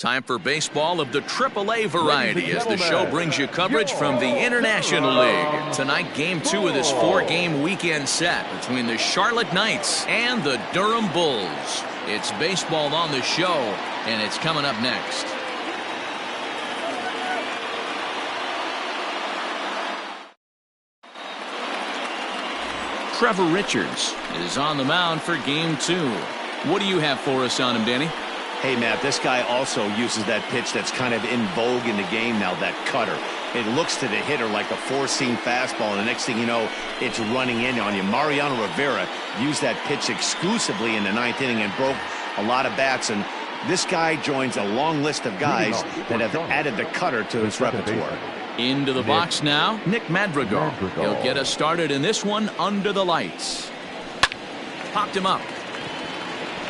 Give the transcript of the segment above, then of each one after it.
Time for baseball of the AAA variety as the show brings you coverage from the International League. Tonight, Game 2 of this 4-game weekend set between the Charlotte Knights and the Durham Bulls. It's baseball on the show, and it's coming up next. Trevor Richards is on the mound for Game 2. What do you have for us on him, Danny? Hey, Matt, this guy also uses that pitch that's kind of in vogue in the game now, that cutter. It looks to the hitter like a four-seam fastball, and the next thing you know, it's running in on you. Mariano Rivera used that pitch exclusively in the 9th inning and broke a lot of bats, and this guy joins a long list of guys that have added the cutter to his repertoire. Into the box now, Nick Madrigal. He'll get us started in this one under the lights. Popped him up.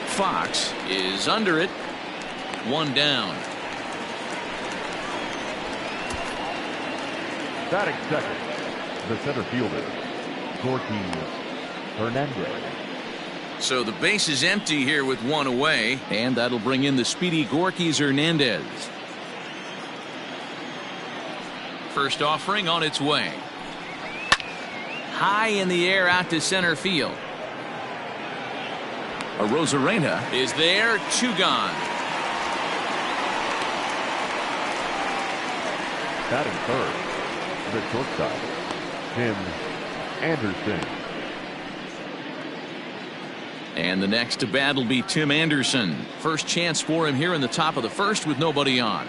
Fox is under it. One down. Batting second, the center fielder, Gorky Hernandez. So the base is empty here with one away, and that'll bring in the speedy Gorky Hernandez. First offering on its way. High in the air out to center field. Arozarena is there, 2 gone. Batting third, the shortstop, Tim Anderson. And the next to bat will be Tim Anderson. First chance for him here in the top of the first with nobody on.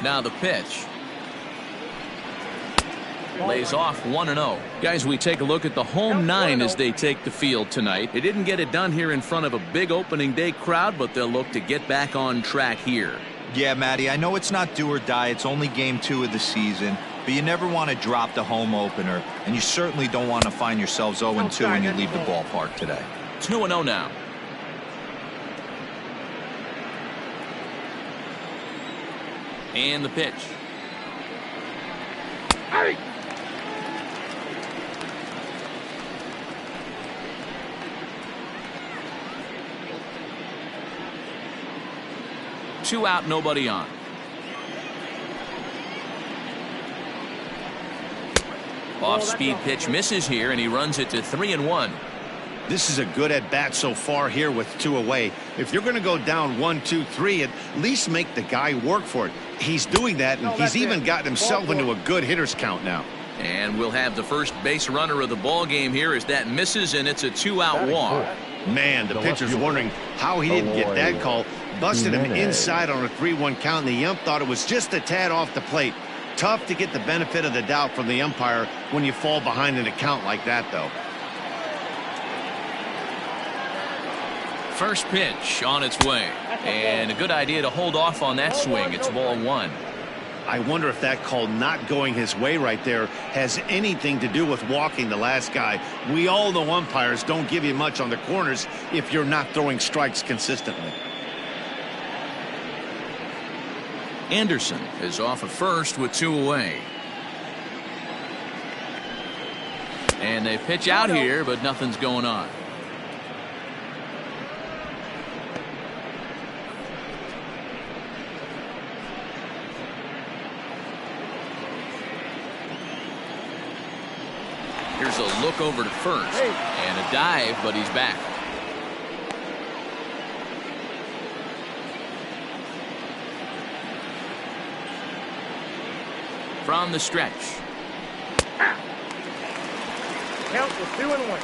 Now the pitch. Lays off 1-0. Guys, we take a look at the home 9 as they take the field tonight. They didn't get it done here in front of a big opening day crowd, but they'll look to get back on track here. Yeah, Matty, I know it's not do or die. It's only Game 2 of the season, but you never want to drop the home opener, and you certainly don't want to find yourselves 0-2 when you leave the ballpark today. 2-0 now. And the pitch. Hey! 2 out, nobody on. Off-speed pitch misses here, and he runs it to 3-1. This is a good at-bat so far here with 2 away. If you're going to go down 1, 2, 3, at least make the guy work for it. He's doing that, and he's even gotten himself into a good hitter's count now. And we'll have the first base runner of the ball game here as that misses, and it's a 2-out walk. Man, the pitcher's wondering how he didn't get that call. Busted him inside on a 3-1 count, and the ump thought it was just a tad off the plate. Tough to get the benefit of the doubt from the umpire when you fall behind in a count like that, though. First pitch on its way, and a good idea to hold off on that swing. It's ball 1. I wonder if that call not going his way right there has anything to do with walking the last guy. We all know umpires don't give you much on the corners if you're not throwing strikes consistently. Anderson is off at first with 2 away. And they pitch out here, but nothing's going on. Here's a look over to first, and a dive, but he's back. From the stretch. Count was 2-1.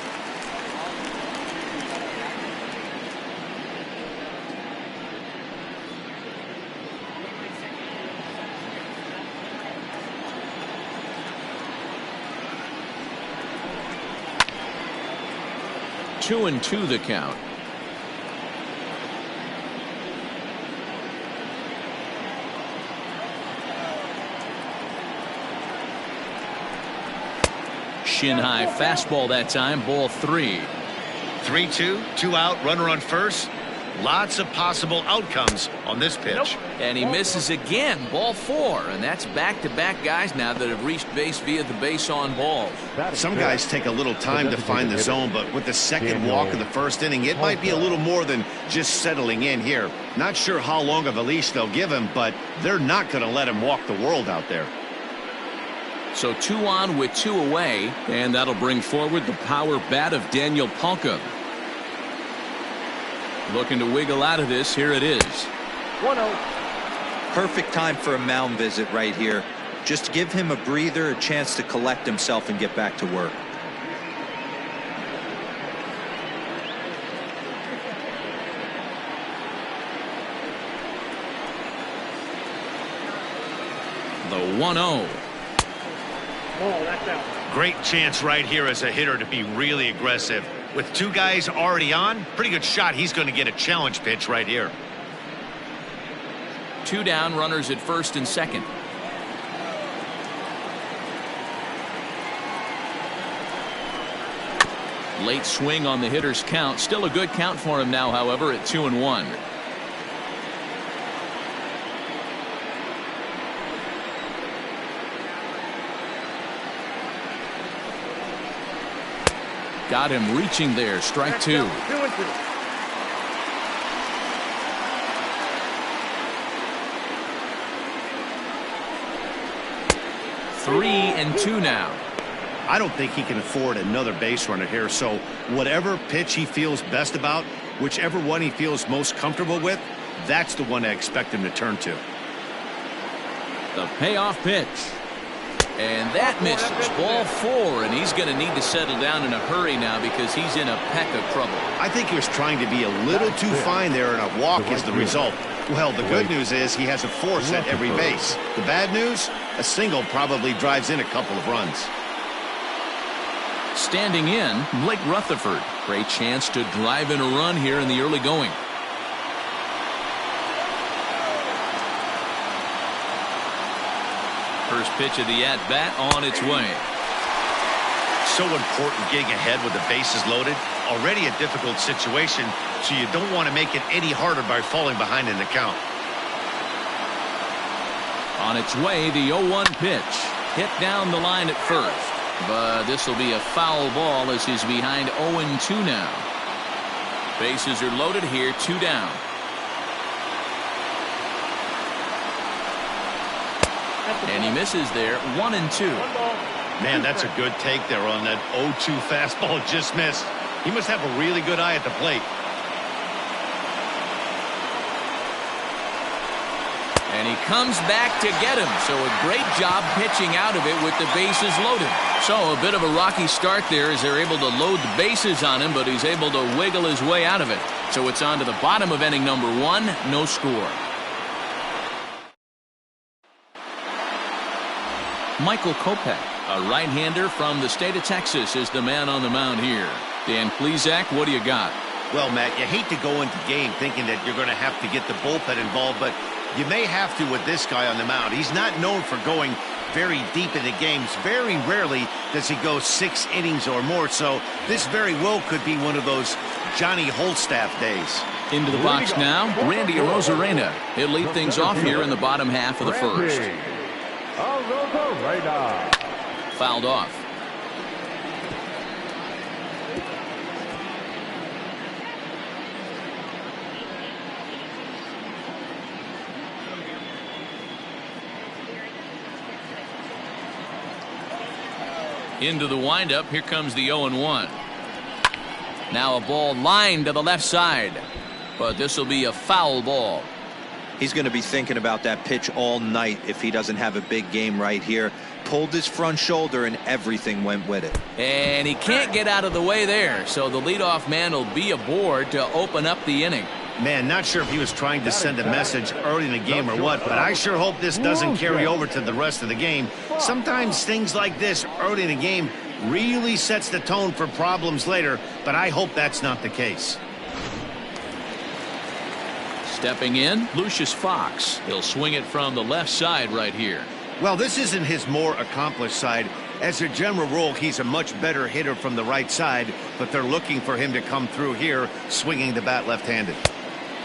Two and 2 the count. Shin high fastball that time, ball 3. 3-2, 2 out, runner on first. Lots of possible outcomes on this pitch. And he misses again. Ball 4. And that's back-to-back guys now that have reached base via the base on balls. Some guys take a little time to find the zone, but with the second walk of the first inning, it might be a little more than just settling in here. Not sure how long of a leash they'll give him, but they're not going to let him walk the world out there. So 2 on with 2 away, and that'll bring forward the power bat of Daniel Palka. Looking to wiggle out of this. Here it is. 1-0. Perfect time for a mound visit right here. Just give him a breather, a chance to collect himself and get back to work. The 1-0. Ball, that's out. Great chance right here as a hitter to be really aggressive. With 2 guys already on, pretty good shot. He's going to get a challenge pitch right here. 2 down, runners at first and second. Late swing on the hitter's count. Still a good count for him now, however, at 2-1. Got him reaching there. Strike 2. 2-2. 3-2 now. I don't think he can afford another base runner here, so whatever pitch he feels best about, whichever one he feels most comfortable with, that's the one I expect him to turn to. The payoff pitch. And that misses. Ball 4, and he's going to need to settle down in a hurry now because he's in a peck of trouble. I think he was trying to be a little too fine there, and a walk is the result. Well, the good news is he has a force at every base. The bad news? A single probably drives in a couple of runs. Standing in, Blake Rutherford. Great chance to drive in a run here in the early going. First pitch of the at-bat on its way. So important getting ahead with the bases loaded. Already a difficult situation, so you don't want to make it any harder by falling behind in the count. On its way, the 0-1 pitch. Hit down the line at first. But this will be a foul ball as he's behind 0-2 now. Bases are loaded here, 2 down. And he misses there, 1-2. Man, that's a good take there on that 0-2 fastball just missed. He must have a really good eye at the plate. And he comes back to get him. So a great job pitching out of it with the bases loaded. So a bit of a rocky start there as they're able to load the bases on him, but he's able to wiggle his way out of it. So it's on to the bottom of inning number 1, no score. Michael Kopech, a right-hander from the state of Texas, is the man on the mound here. Dan Plesac, what do you got? Well, Matt, you hate to go into game thinking that you're going to have to get the bullpen involved, but you may have to with this guy on the mound. He's not known for going very deep into games. Very rarely does he go 6 innings or more, so this very well could be one of those Johnny Holstaff days. Into the box now, Randy Arozarena. He'll lead things off here in the bottom half of the first. Fouled off. Into the windup. Here comes the 0-1. Now a ball lined to the left side, but this will be a foul ball. He's going to be thinking about that pitch all night if he doesn't have a big game right here. Pulled his front shoulder and everything went with it. And he can't get out of the way there, so the leadoff man will be aboard to open up the inning. Man, not sure if he was trying to send a message early in the game or what, but I sure hope this doesn't carry over to the rest of the game. Sometimes things like this early in the game really sets the tone for problems later, but I hope that's not the case. Stepping in, Lucius Fox. He'll swing it from the left side right here. Well, this isn't his more accomplished side. As a general rule, he's a much better hitter from the right side, but they're looking for him to come through here, swinging the bat left-handed.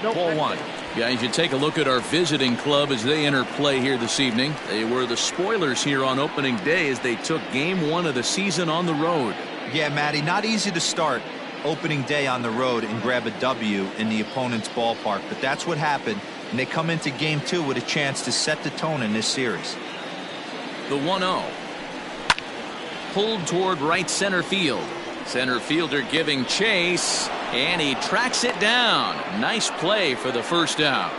Nope. Ball one. Guys, you take a look at our visiting club as they enter play here this evening. They were the spoilers here on opening day as they took game 1 of the season on the road. Yeah, Matty, not easy to start opening day on the road and grab a W in the opponent's ballpark, but that's what happened, and they come into game 2 with a chance to set the tone in this series. The 1-0. Pulled toward right center field. Center fielder giving chase, and he tracks it down. Nice play for the first out.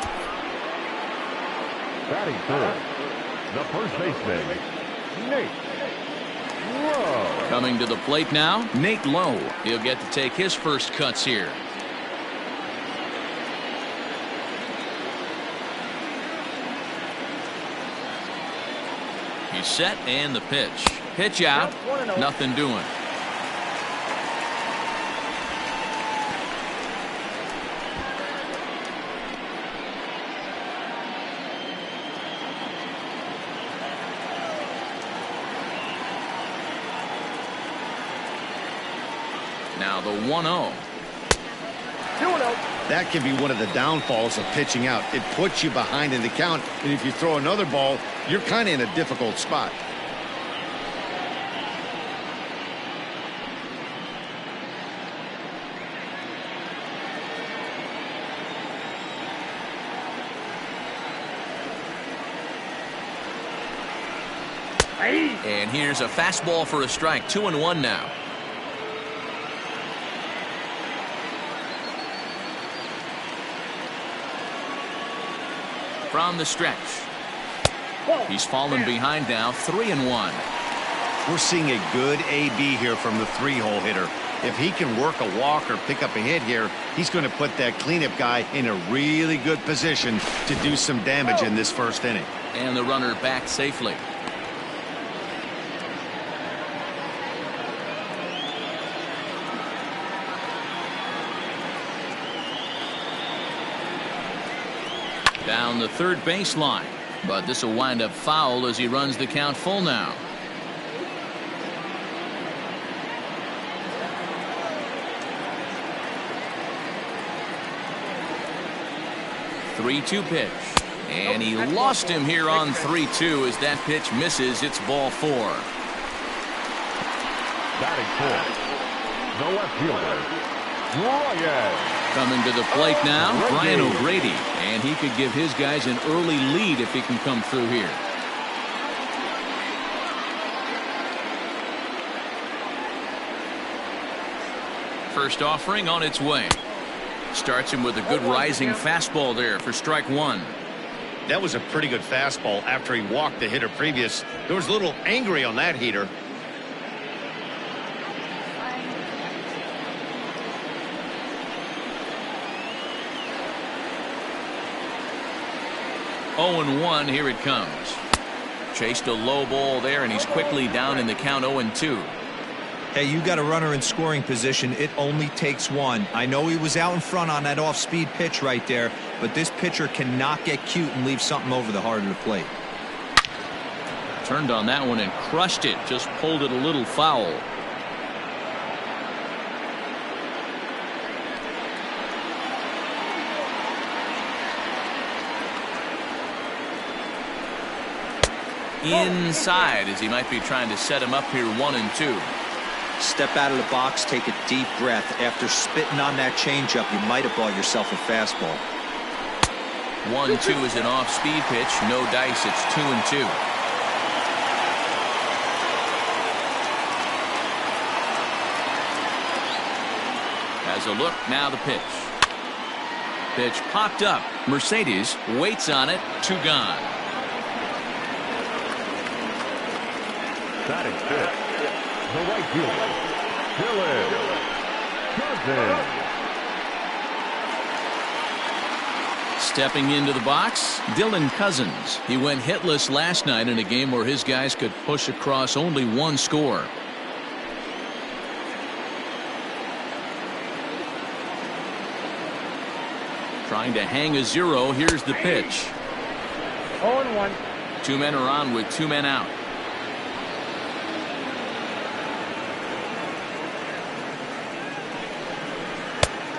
Batting third, the first baseman, Nate Lowe. Coming to the plate now, Nate Lowe. He'll get to take his first cuts here. He's set and the pitch. Pitch out. Nothing doing. Now the 1-0. 2-0. That can be one of the downfalls of pitching out. It puts you behind in the count, and if you throw another ball, you're kind of in a difficult spot. And here's a fastball for a strike. 2-1 now. From the stretch. He's fallen behind now. 3-1. We're seeing a good AB here from the 3-hole hitter. If he can work a walk or pick up a hit here, he's going to put that cleanup guy in a really good position to do some damage in this first inning. And the runner back safely. Down the third baseline, but this will wind up foul as he runs the count full now. 3-2 pitch. And he lost him here on 3-2 as that pitch misses. It's ball 4. Batting fourth, the left fielder, Ryan. Coming to the plate now, Brian O'Grady. And he could give his guys an early lead if he can come through here. First offering on its way. Starts him with a good rising fastball there for strike 1. That was a pretty good fastball after he walked the hitter previous. There was a little angry on that heater. Oh, 0-1, here it comes. Chased a low ball there, and he's quickly down in the count 0-2. Hey, you got a runner in scoring position. It only takes one. I know he was out in front on that off-speed pitch right there, but this pitcher cannot get cute and leave something over the heart of the plate. Turned on that one and crushed it. Just pulled it a little foul. Inside as he might be trying to set him up here 1-2. Step out of the box, take a deep breath. After spitting on that changeup, you might have bought yourself a fastball. 1-2 is an off-speed pitch. No dice. It's 2-2. Has a look. Now the pitch. Pitch popped up. Mercedes waits on it. 2 gone. Batting fifth, the right fielder, Dylan Cousins. Stepping into the box, Dylan Cousins. He went hitless last night in a game where his guys could push across only 1 score. Trying to hang a 0. Here's the pitch. 0-1. 2 men are on with 2 men out.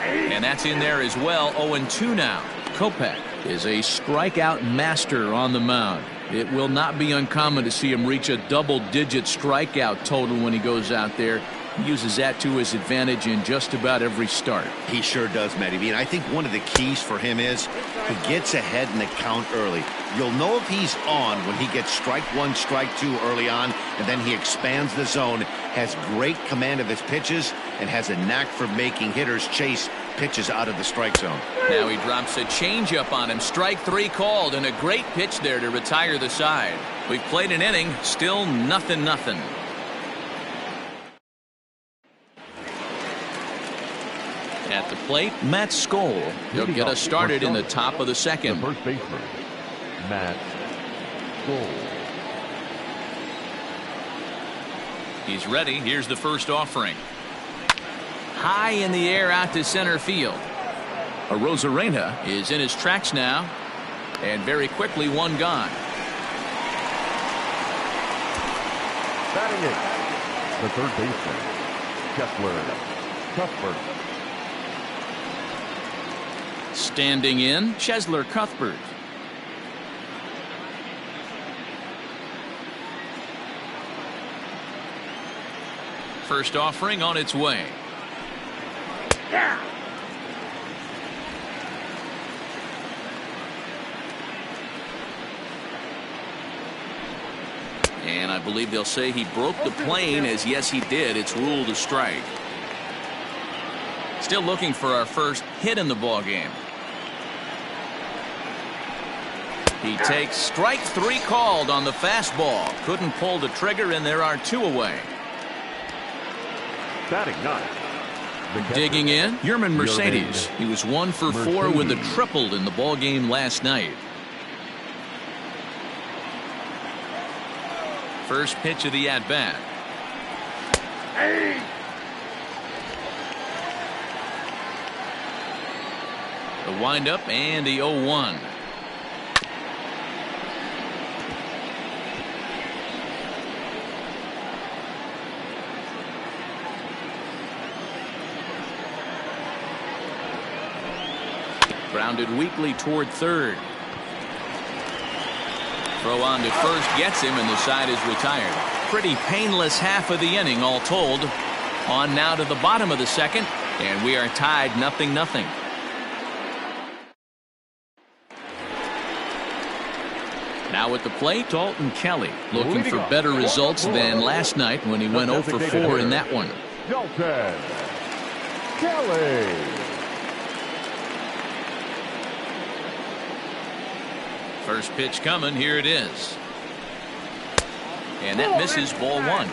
And that's in there as well. 0-2 now. Kopech is a strikeout master on the mound. It will not be uncommon to see him reach a double-digit strikeout total when he goes out there. He uses that to his advantage in just about every start. He sure does, Matty B. And I think one of the keys for him is he gets ahead in the count early. You'll know if he's on when he gets strike one, strike two early on, and then he expands the zone, has great command of his pitches, and has a knack for making hitters chase pitches out of the strike zone. Now he drops a changeup on him. Strike three called, and a great pitch there to retire the side. We've played an inning, still 0-0. At the plate, Matt Skoll. He'll get us started in the top of the second. The first baseman, Matt Skoll. He's ready. Here's the first offering. High in the air out to center field. Arozarena is in his tracks now. And very quickly, one gone. Batting it, the third baseman, Cheslor Cuthbert. Standing in, Cheslor Cuthbert. First offering on its way. And I believe they'll say he broke the plane, as yes he did. It's ruled a strike. Still looking for our first hit in the ball game. He takes strike three called on the fastball. Couldn't pull the trigger, and there are two away. Batting ninth. Digging in, Yerman Mercedes. He was 1 for 4 with a triple in the ball game last night. First pitch of the at-bat. The windup and the 0-1. Grounded weakly toward third. Throw on to first gets him, and the side is retired. Pretty painless half of the inning all told. On now to the bottom of the second, and we are tied 0-0. Now at the plate, Dalton Kelly looking for better results than last night when he went 0 for 4 in that one. Dalton Kelly. First pitch coming. Here it is. And that misses, ball one.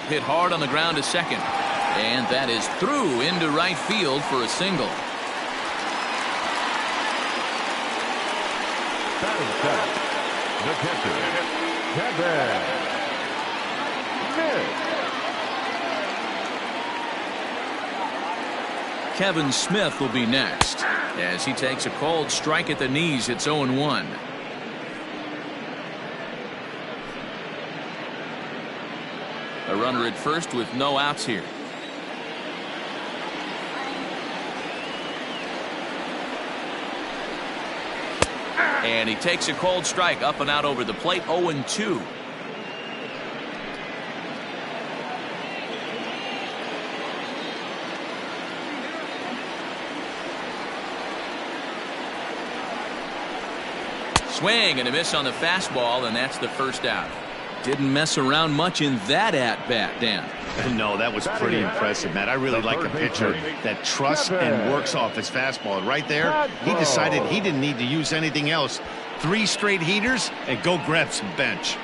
Hit hard on the ground to second. And that is through into right field for a single. Batting seventh, the catcher, Kevin Smith. Kevin Smith will be next as he takes a called strike at the knees. It's 0-1. A runner at first with no outs here. And he takes a cold strike up and out over the plate. 0-2. Swing and a miss on the fastball, and that's the first out. Didn't mess around much in that at-bat, Dan. No, that was pretty impressive, Matt. I really like a pitcher that trusts and works off his fastball. And right there, he decided he didn't need to use anything else. 3 straight heaters and go grab some bench.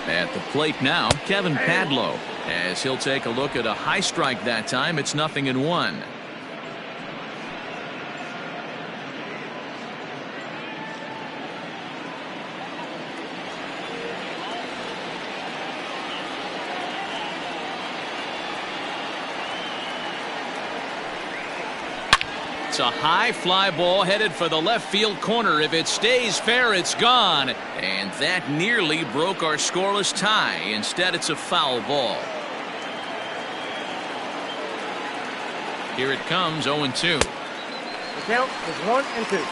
At the plate now, Kevin Padlo, as he'll take a look at a high strike that time. It's 0-1. It's a high fly ball headed for the left field corner. If it stays fair, it's gone. And that nearly broke our scoreless tie. Instead, it's a foul ball. Here it comes, 0-2. The count is 1-2.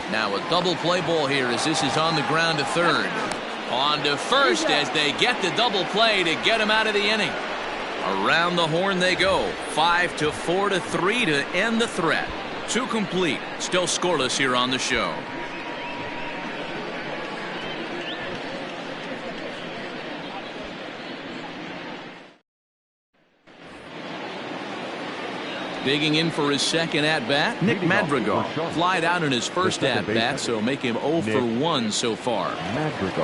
Now a double play ball here as this is on the ground to third. On to first as they get the double play to get him out of the inning. Around the horn they go. 5-4-3 to end the threat. 2 complete. Still scoreless here on the show. Digging in for his second at-bat, Nick Madrigal. Flied out in his first at-bat, so make him 0 for 1 so far. Madrigal.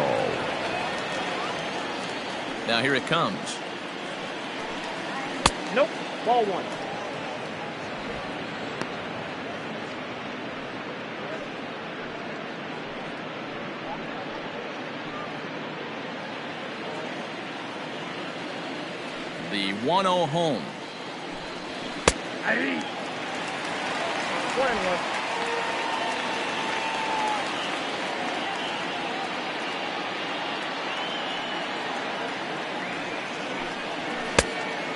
Now here it comes. Nope. Ball 1. The 1-0 home. 1-1.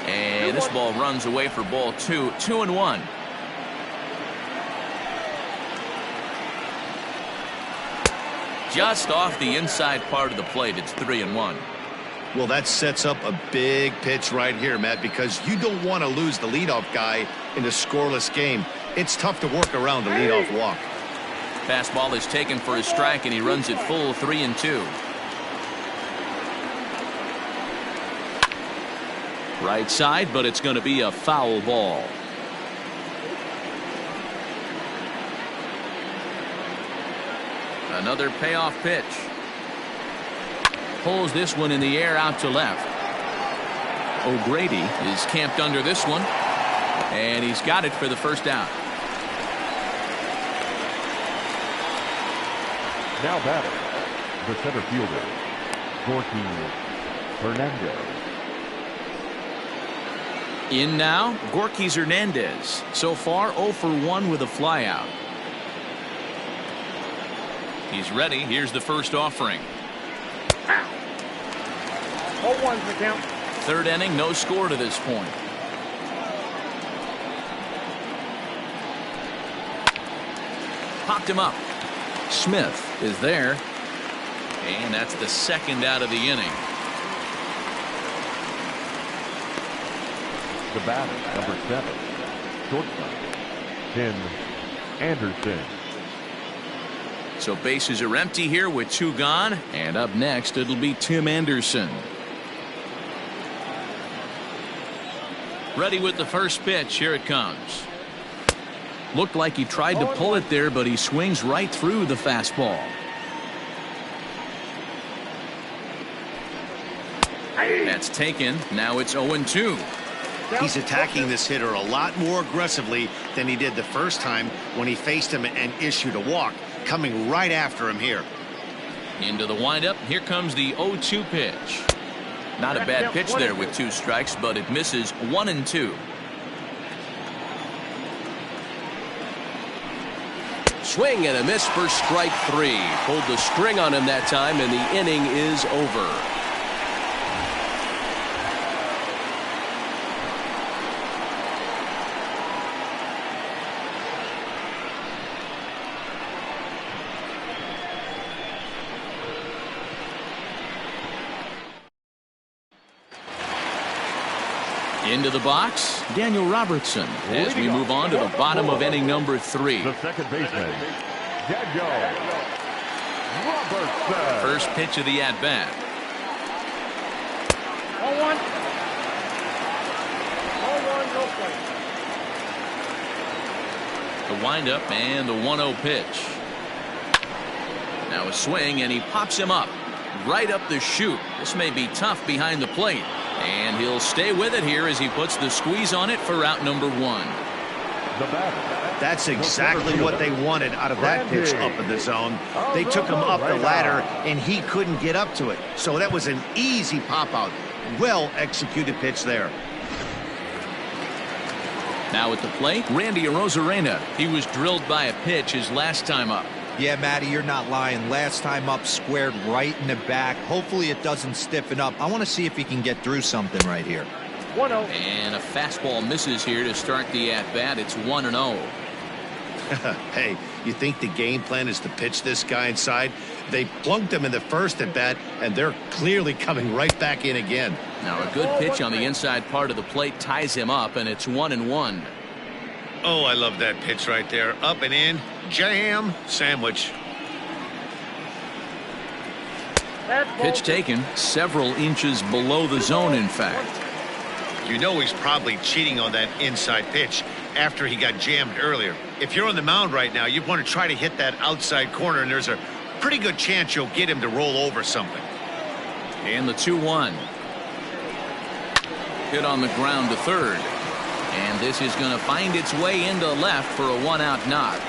And this ball runs away for ball 2. 2-1. Just off the inside part of the plate. It's 3-1. Well, that sets up a big pitch right here, Matt, because you don't want to lose the leadoff guy in a scoreless game. It's tough to work around the leadoff walk. Fastball is taken for a strike, and he runs it full 3-2. Right side, but it's going to be a foul ball. Another payoff pitch. Pulls this one in the air out to left. O'Grady is camped under this one, and he's got it for the first out. Now batting, the center fielder, Gorky Hernandez. In now, Gorky Hernandez. So far, 0 for 1 with a flyout. He's ready. Here's the first offering. 0-1's the count. Third inning, no score to this point. Popped him up. Smith is there. And that's the second out of the inning. The batter, number 7, shortstop, Tim Anderson. So bases are empty here with 2 gone. And up next, it'll be Tim Anderson. Ready with the first pitch. Here it comes. Looked like he tried to pull it there, but he swings right through the fastball. That's taken. Now it's 0-2. He's attacking this hitter a lot more aggressively than he did the first time when he faced him and issued a walk. Coming right after him here. Into the windup. Here comes the 0-2 pitch. Not a bad pitch there with 2 strikes, but it misses 1-2. Swing and a miss for strike 3. Pulled the string on him that time, and the inning is over. Into the box, Daniel Robertson, as we move on to the bottom of inning number 3. The second baseman, Daniel Robertson. First pitch of the at-bat. 0-1. 0-1, no play. The windup and the 1-0 pitch. Now a swing, and he pops him up right up the chute. This may be tough behind the plate. And he'll stay with it here as he puts the squeeze on it for out number 1. The batter, That's exactly what they wanted out of that pitch up in the zone. They took him up the ladder, and he couldn't get up to it. So that was an easy pop-out. Well-executed pitch there. Now at the plate, Randy Arozarena. He was drilled by a pitch his last time up. Yeah, Matty, you're not lying. Last time up, squared right in the back. Hopefully it doesn't stiffen up. I want to see if he can get through something right here. 1-0. And a fastball misses here to start the at-bat. It's 1-0. Hey, you think the game plan is to pitch this guy inside? They plunked him in the first at bat, and they're clearly coming right back in again. Now a good pitch on the inside part of the plate ties him up, and it's 1-1. Oh, I love that pitch right there. Up and in, jam, sandwich. Pitch taken several inches below the zone, in fact. You know he's probably cheating on that inside pitch after he got jammed earlier. If you're on the mound right now, you want to try to hit that outside corner, and there's a pretty good chance you'll get him to roll over something. And the 2-1. Hit on the ground to third. And this is going to find its way into left for a one-out knock.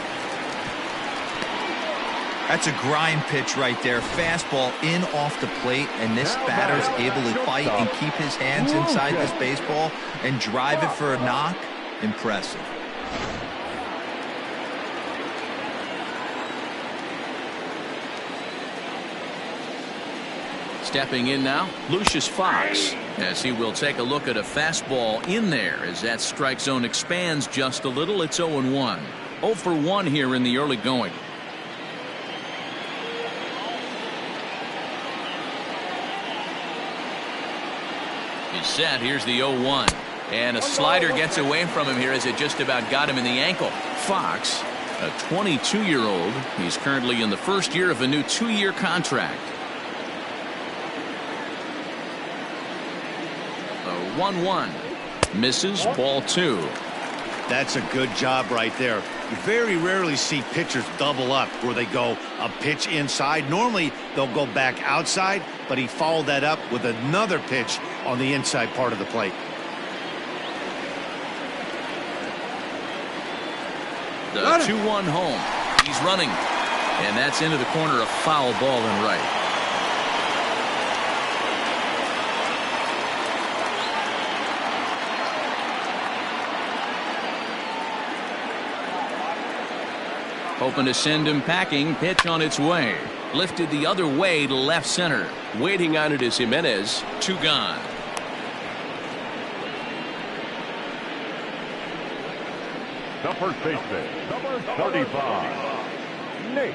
That's a grind pitch right there. Fastball in off the plate, and this batter's able to fight and keep his hands inside this baseball and drive it for a knock. Impressive. Stepping in now, Lucius Fox, as he will take a look at a fastball in there as that strike zone expands just a little. It's 0-1. 0 for 1 here in the early going. He's set. Here's the 0-1. And a slider gets away from him here as it just about got him in the ankle. Fox, a 22-year-old. He's currently in the first year of a new 2-year contract. 1-1. Misses, ball 2. That's a good job right there. You very rarely see pitchers double up where they go a pitch inside. Normally they'll go back outside, but he followed that up with another pitch on the inside part of the plate. The 2-1 home. He's running. And that's into the corner, a foul ball and right. Hoping to send him packing. Pitch on its way. Lifted the other way to left center. Waiting on it is Jimenez. 2 gone. The first baseman, number 35, Nate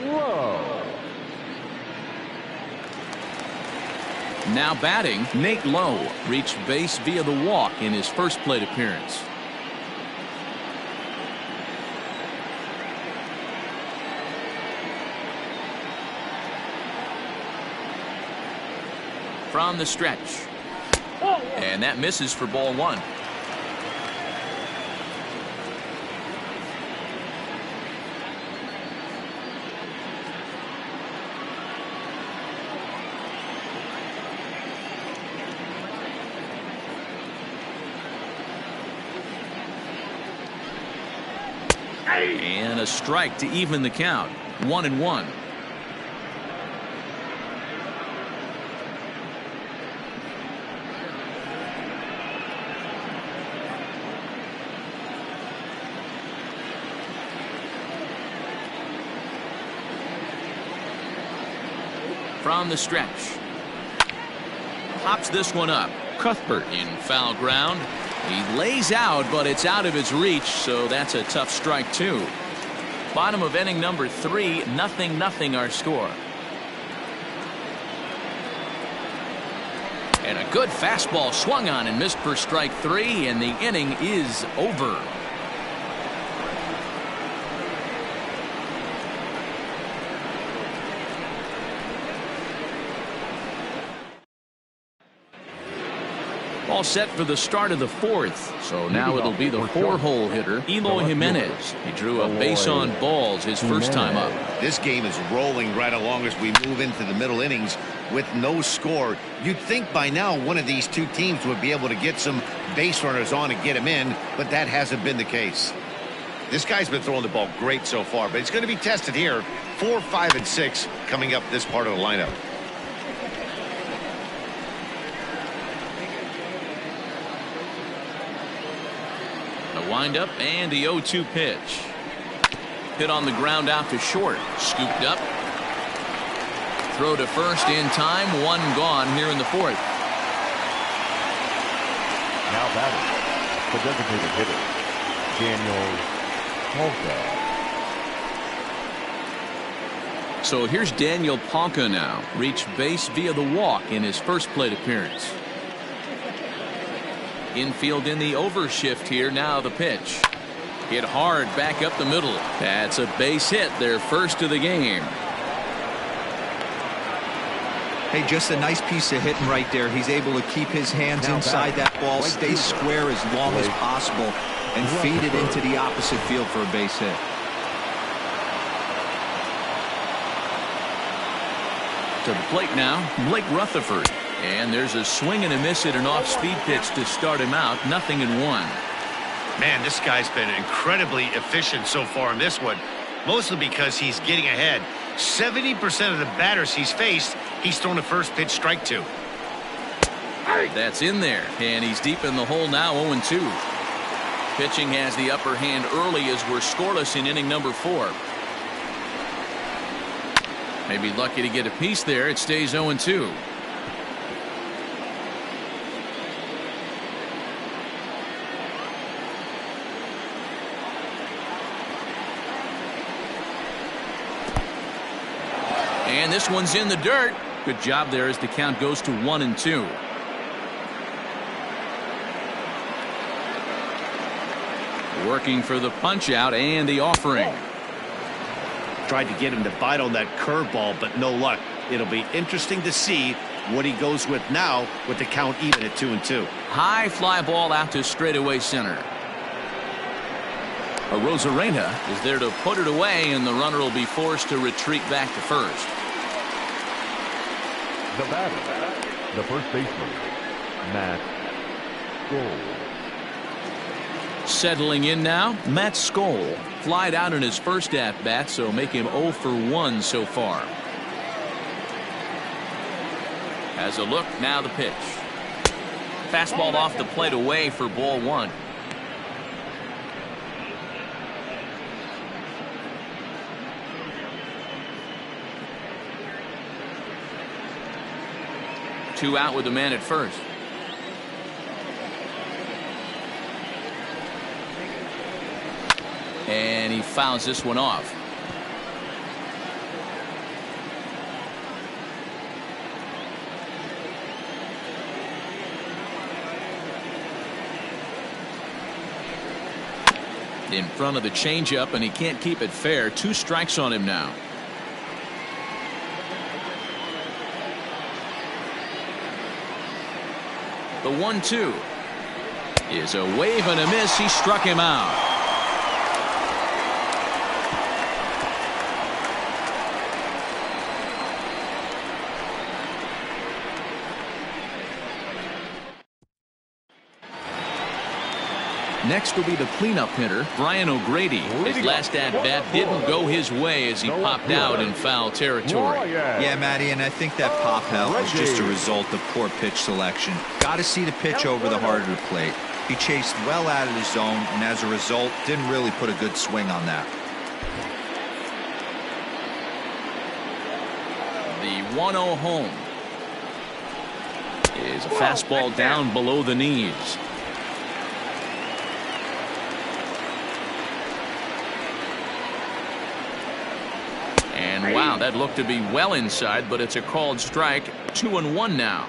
Lowe. Now batting, Nate Lowe reached base via the walk in his first plate appearance. From the stretch. And that misses for ball 1. And a strike to even the count. 1-1. From the stretch. Pops this one up. Cuthbert in foul ground. He lays out, but it's out of his reach, so that's a tough strike, too. Bottom of inning number 3, 0-0 our score. And a good fastball swung on and missed for strike 3, and the inning is over. All set for the start of the 4th. So now it'll be the 4-hole hitter, Eloy Jimenez. He drew a base on balls his first time up. This game is rolling right along as we move into the middle innings with no score. You'd think by now one of these two teams would be able to get some base runners on and get them in, but that hasn't been the case. This guy's been throwing the ball great so far, but he's going to be tested here. 4, 5, and 6 coming up this part of the lineup. The windup and the 0-2 pitch. Hit on the ground out to short. Scooped up. Throw to first in time. One gone here in the fourth. Now batting, the designated hitter, Daniel Palka. So here's Daniel Palka now. Reached base via the walk in his first plate appearance. Infield in the overshift here. Now the pitch. Hit hard back up the middle. That's a base hit, their first of the game. Hey, just a nice piece of hitting right there. He's able to keep his hands inside that ball, stay square as long as possible, and feed it into the opposite field for a base hit. To the plate now, Blake Rutherford. And there's a swing and a miss at an off-speed pitch to start him out. 0-1. Man, this guy's been incredibly efficient so far in this one, mostly because he's getting ahead. 70% of the batters he's faced, he's thrown a first pitch strike to. That's in there, and he's deep in the hole now. 0-2. Pitching has the upper hand early as we're scoreless in inning number 4. Maybe lucky to get a piece there. It stays 0-2. And this one's in the dirt. Good job there as the count goes to 1-2. Working for the punch out and the offering. Tried to get him to bite on that curveball, but no luck. It'll be interesting to see what he goes with now with the count even at 2-2. High fly ball out to straightaway center. Arozarena is there to put it away, and the runner will be forced to retreat back to first. The batter, the first baseman, Matt Skole. Settling in now, Matt Skole. Flied out in his first at-bat, so make him 0 for 1 so far. As a look, now the pitch. Fastball off the plate away for ball 1. Two out with the man at first. And he fouls this one off. In front of the changeup, and he can't keep it fair. 2 strikes on him now. The 1-2 is a wave and a miss. He struck him out. Next will be the cleanup hitter, Brian O'Grady. His last at-bat didn't go his way as he popped out in foul territory. Yeah, Matty, and I think that pop out was just a result of poor pitch selection. Got to see the pitch over the heart of the plate. He chased well out of the zone, and as a result, didn't really put a good swing on that. The 1-0 home is a fastball down below the knees. And wow, that looked to be well inside, but it's a called strike. 2-1 now.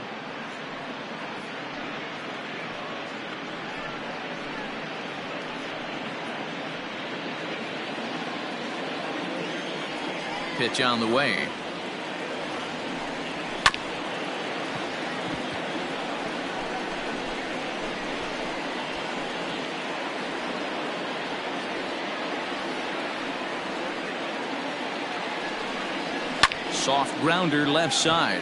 Pitch on the way. Soft grounder left side.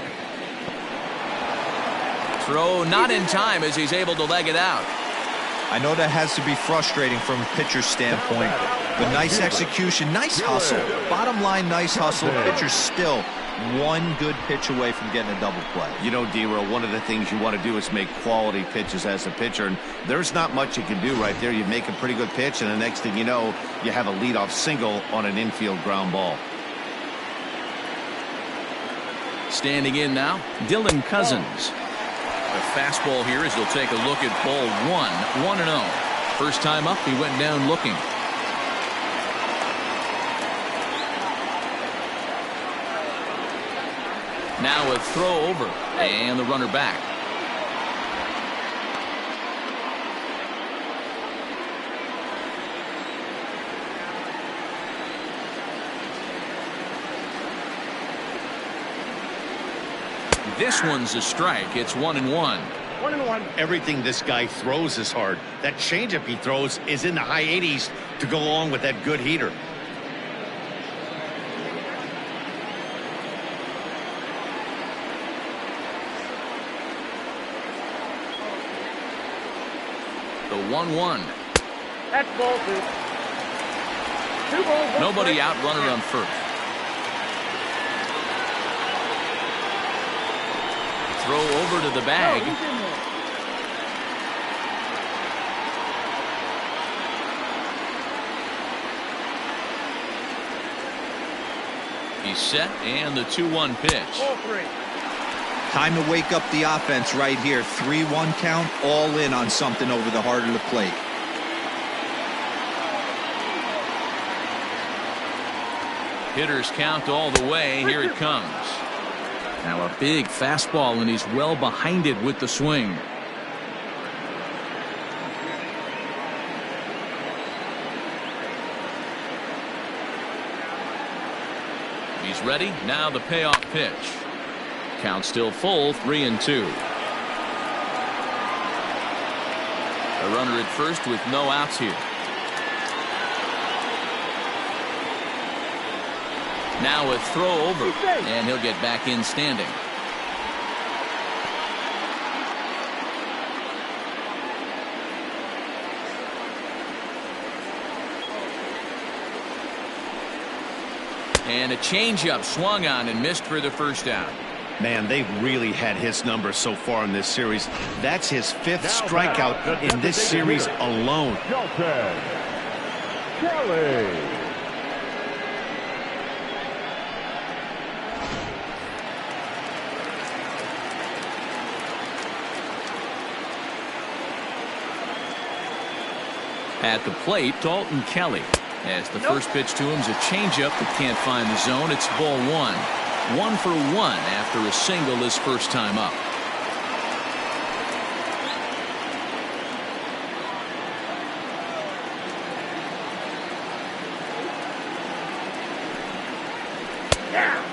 Throw not in time as he's able to leg it out. I know that has to be frustrating from a pitcher's standpoint, but nice execution, nice hustle. Bottom line, nice hustle. Pitcher's still one good pitch away from getting a double play. You know, D-Roll, one of the things you want to do is make quality pitches as a pitcher, and there's not much you can do right there. You make a pretty good pitch, and the next thing you know, you have a leadoff single on an infield ground ball. Standing in now, Dylan Cousins. The fastball here as he'll take a look at ball 1-0. First time up, he went down looking. Now a throw over, and the runner back. This one's a strike. It's 1-1. 1-1. Everything this guy throws is hard. That changeup he throws is in the high 80s to go along with that good heater. The 1-1. That's ball 2. 2 balls. Nobody out, runner on first. Throw over to the bag. He's set, and the 2-1 pitch. Ball 3. Time to wake up the offense right here. 3-1 count, all in on something over the heart of the plate. Hitters count all the way. Here it comes. Now a big fastball, and he's well behind it with the swing. He's ready. Now the payoff pitch. Count still full, 3-2. A runner at first with no outs here. Now a throw over, and he'll get back in standing. And a changeup swung on and missed for the first out. Man, they've really had his number so far in this series. That's his 5th strikeout in this series alone. Kelly. At the plate, Dalton Kelly. As the first pitch to him's a changeup that can't find the zone. It's ball 1. 1 for 1 after a single his first time up.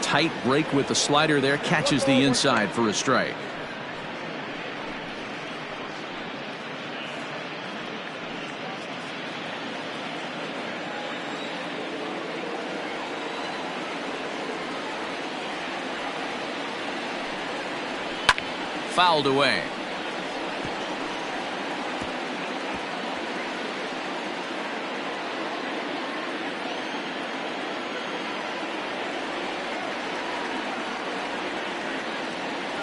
Tight break with the slider there, catches the inside for a strike. Fouled away.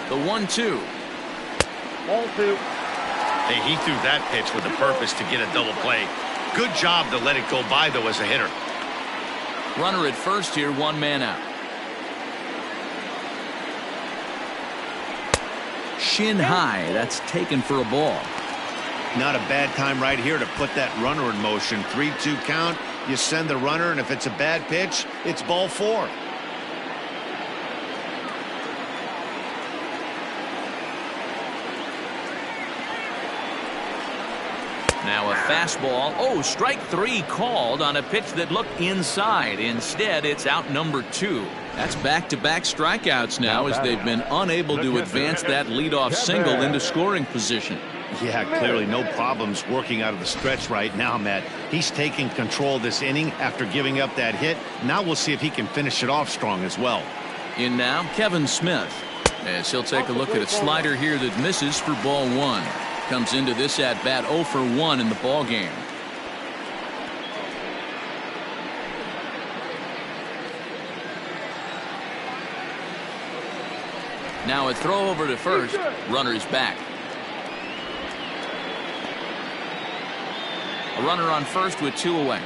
The 1-2. Ball 2. Hey, he threw that pitch with a purpose to get a double play. Good job to let it go by, though, as a hitter. Runner at first here, 1 man out. Shin high, that's taken for a ball. Not a bad time right here to put that runner in motion. 3-2 count, you send the runner, and if it's a bad pitch, it's ball 4. Now a fastball. Oh, strike 3 called on a pitch that looked inside. Instead, it's out number 2. That's back-to-back strikeouts now as they've been unable to advance that leadoff single into scoring position. Yeah, clearly no problems working out of the stretch right now, Matt. He's taking control of this inning after giving up that hit. Now we'll see if he can finish it off strong as well. In now, Kevin Smith. As he'll take a look at a slider here that misses for ball 1. comes into this at bat 0 for 1 in the ball game. Now a throw over to first. Runner's back. A runner on first with 2 away.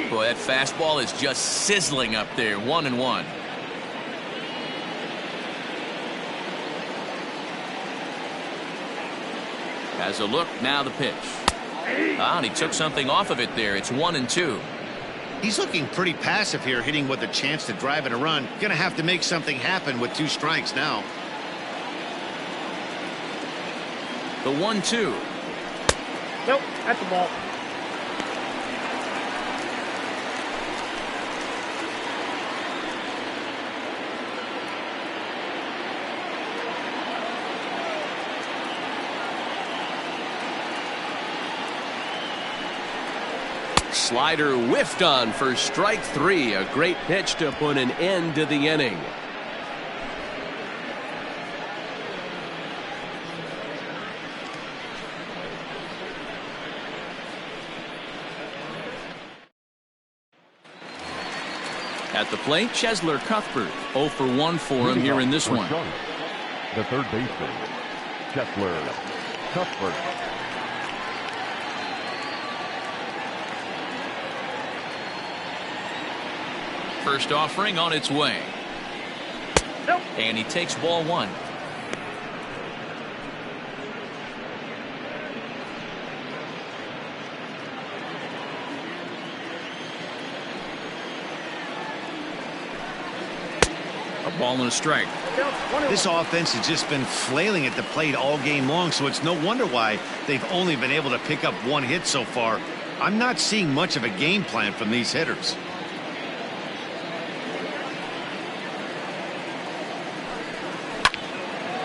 Boy, that fastball is just sizzling up there. 1-1. Has a look. Now the pitch. And he took something off of it there. It's 1-2. He's looking pretty passive here, hitting with a chance to drive in a run. Gonna have to make something happen with 2 strikes now. The 1-2. Nope, that's the ball. Slider whiffed on for strike 3. A great pitch to put an end to the inning. At the plate, Cheslor Cuthbert. 0 for 1 for him here in this one. The third baseman, Cheslor Cuthbert. First offering on its way. Nope. And he takes ball 1. A ball and a strike. This offense has just been flailing at the plate all game long, so it's no wonder why they've only been able to pick up 1 hit so far. I'm not seeing much of a game plan from these hitters.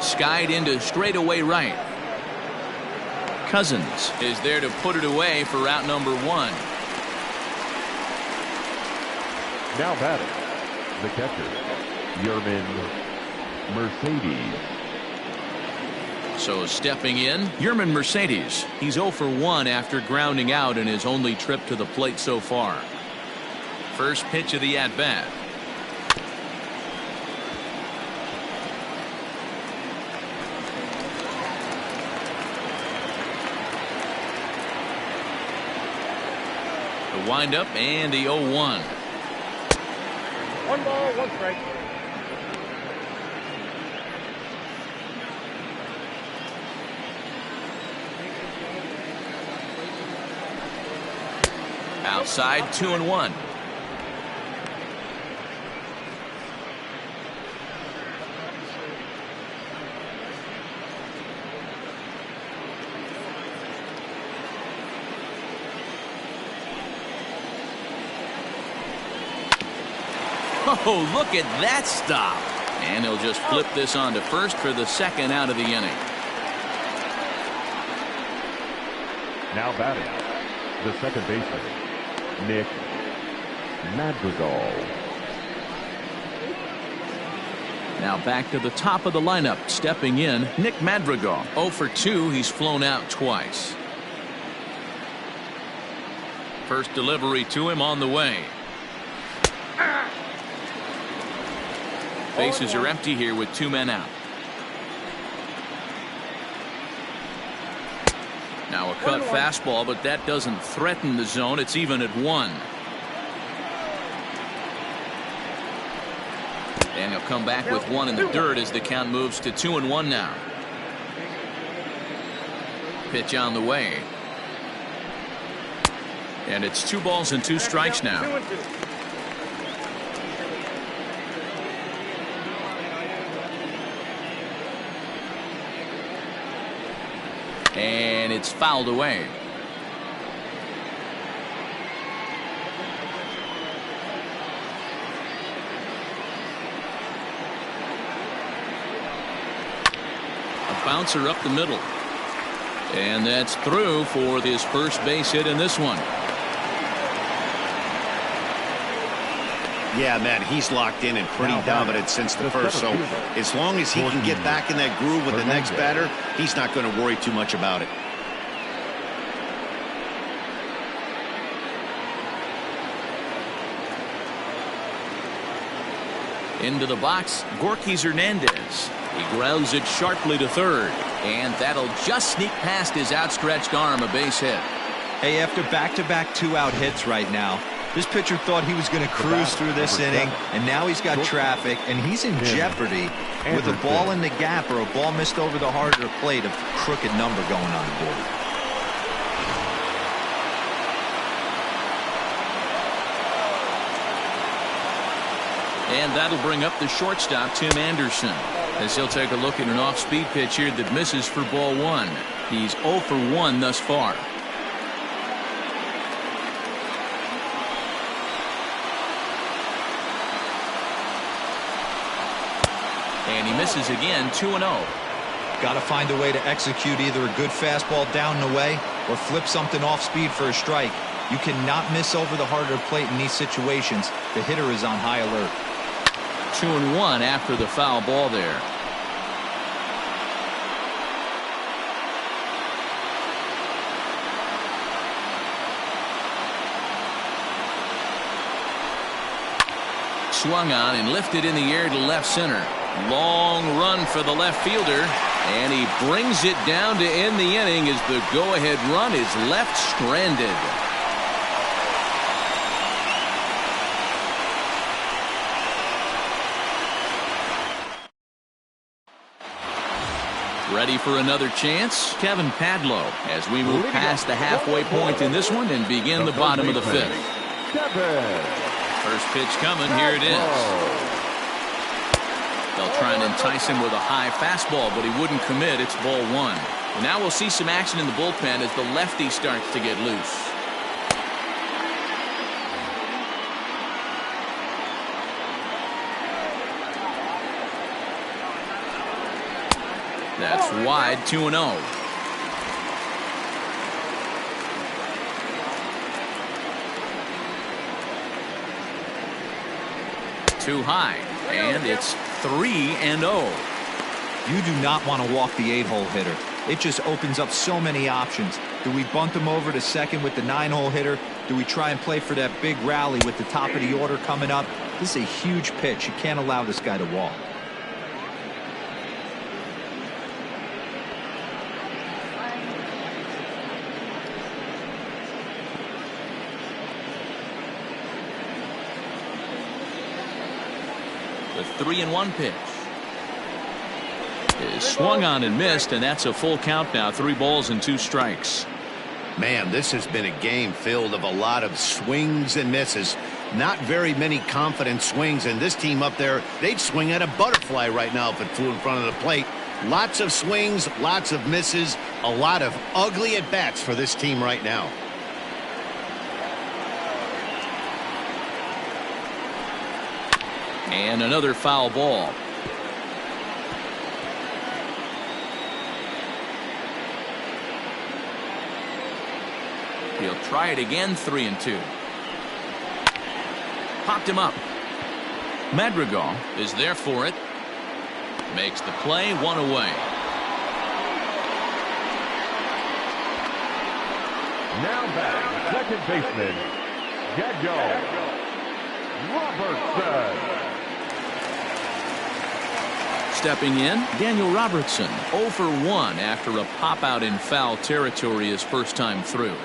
Skied into straightaway right. Cousins is there to put it away for out number 1. Now batting, the catcher, Yermin Mercedes. So stepping in, Yermin Mercedes. He's 0 for 1 after grounding out in his only trip to the plate so far. First pitch of the at-bat. The windup and the 0-1. 1 ball, 1 strike. Outside, 2-1. Oh, look at that stop. And he'll just flip this on to first for the second out of the inning. Now batting, the second baseman, Nick Madrigal. Now back to the top of the lineup. Stepping in, Nick Madrigal. 0 for 2. He's flown out twice. First delivery to him on the way. Bases are empty here with 2 men out. Now a cut fastball, but that doesn't threaten the zone. It's even at 1. And he'll come back with 1 in the dirt as the count moves to 2-1 now. Pitch on the way. And it's 2 balls and 2 strikes now. 2-2. And it's fouled away. A bouncer up the middle. And that's through for his first base hit in this one. Yeah, man, he's locked in and pretty dominant since the first. So as long as he can get back in that groove with the next batter, he's not going to worry too much about it. Into the box, Gorkys Hernandez. He grounds it sharply to third, and that'll just sneak past his outstretched arm, a base hit. Hey, after back-to-back two-out hits right now, this pitcher thought he was going to cruise through this inning, and now he's got traffic, and he's in jeopardy with a ball in the gap or a ball missed over the harder plate, a crooked number going on the board. And that'll bring up the shortstop, Tim Anderson, as he'll take a look at an off-speed pitch here that misses for ball one. He's 0 for 1 thus far. And he misses again, 2-0. Got to find a way to execute either a good fastball down and away or flip something off speed for a strike. You cannot miss over the harder plate in these situations. The hitter is on high alert. 2-1 after the foul ball there. Swung on and lifted in the air to left center. Long run for the left fielder, and he brings it down to end the inning as the go-ahead run is left stranded. Ready for another chance? Kevin Padlo, as we move past the halfway point in this one and begin the bottom of the fifth. First pitch coming, here it is. They'll try and entice him with a high fastball, but he wouldn't commit. It's ball one. And now we'll see some action in the bullpen as the lefty starts to get loose. That's wide, 2-0. Too high, and it's 3-0. You do not want to walk the 8-hole hitter. It just opens up so many options. Do we bunt him over to second with the 9-hole hitter? Do we try and play for that big rally with the top of the order coming up? This is a huge pitch. You can't allow this guy to walk. The 3-1 pitch is swung on and missed, and that's a full count now. 3 balls and 2 strikes. Man, this has been a game filled of a lot of swings and misses. Not very many confident swings, and this team up there, they'd swing at a butterfly right now if it flew in front of the plate. Lots of swings, lots of misses, a lot of ugly at-bats for this team right now. And another foul ball. He'll try it again, 3-2. Popped him up. Madrigal is there for it. Makes the play, 1 away. Now batting, second baseman, Daniel Robertson. Stepping in, Daniel Robertson, 0 for 1 after a pop-out in foul territory his first time through.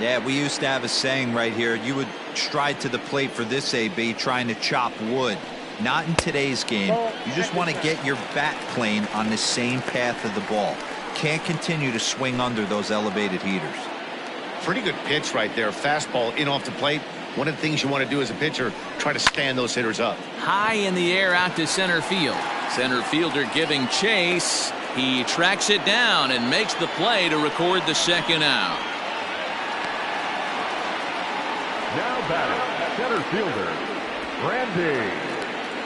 Yeah, we used to have a saying right here. You would stride to the plate for this AB, trying to chop wood. Not in today's game. You just want to get your bat plane on the same path of the ball. Can't continue to swing under those elevated heaters. Pretty good pitch right there. Fastball in off the plate. One of the things you want to do as a pitcher, try to stand those hitters up. High in the air out to center field. Center fielder giving chase. He tracks it down and makes the play to record the second out. Now batting, center fielder, Randy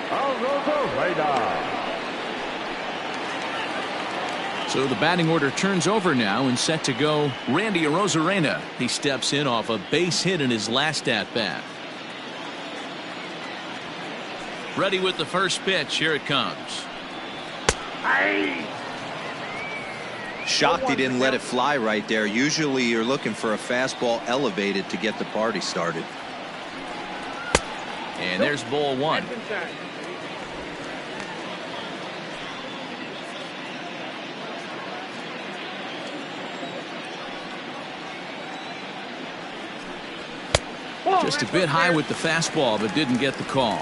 Arozarena. So the batting order turns over now and set to go Randy Arozarena. He steps in off a base hit in his last at-bat. Ready with the first pitch. Here it comes. Shocked he didn't let it fly right there. Usually you're looking for a fastball elevated to get the party started. And there's ball one. Just a bit high with the fastball, but didn't get the call.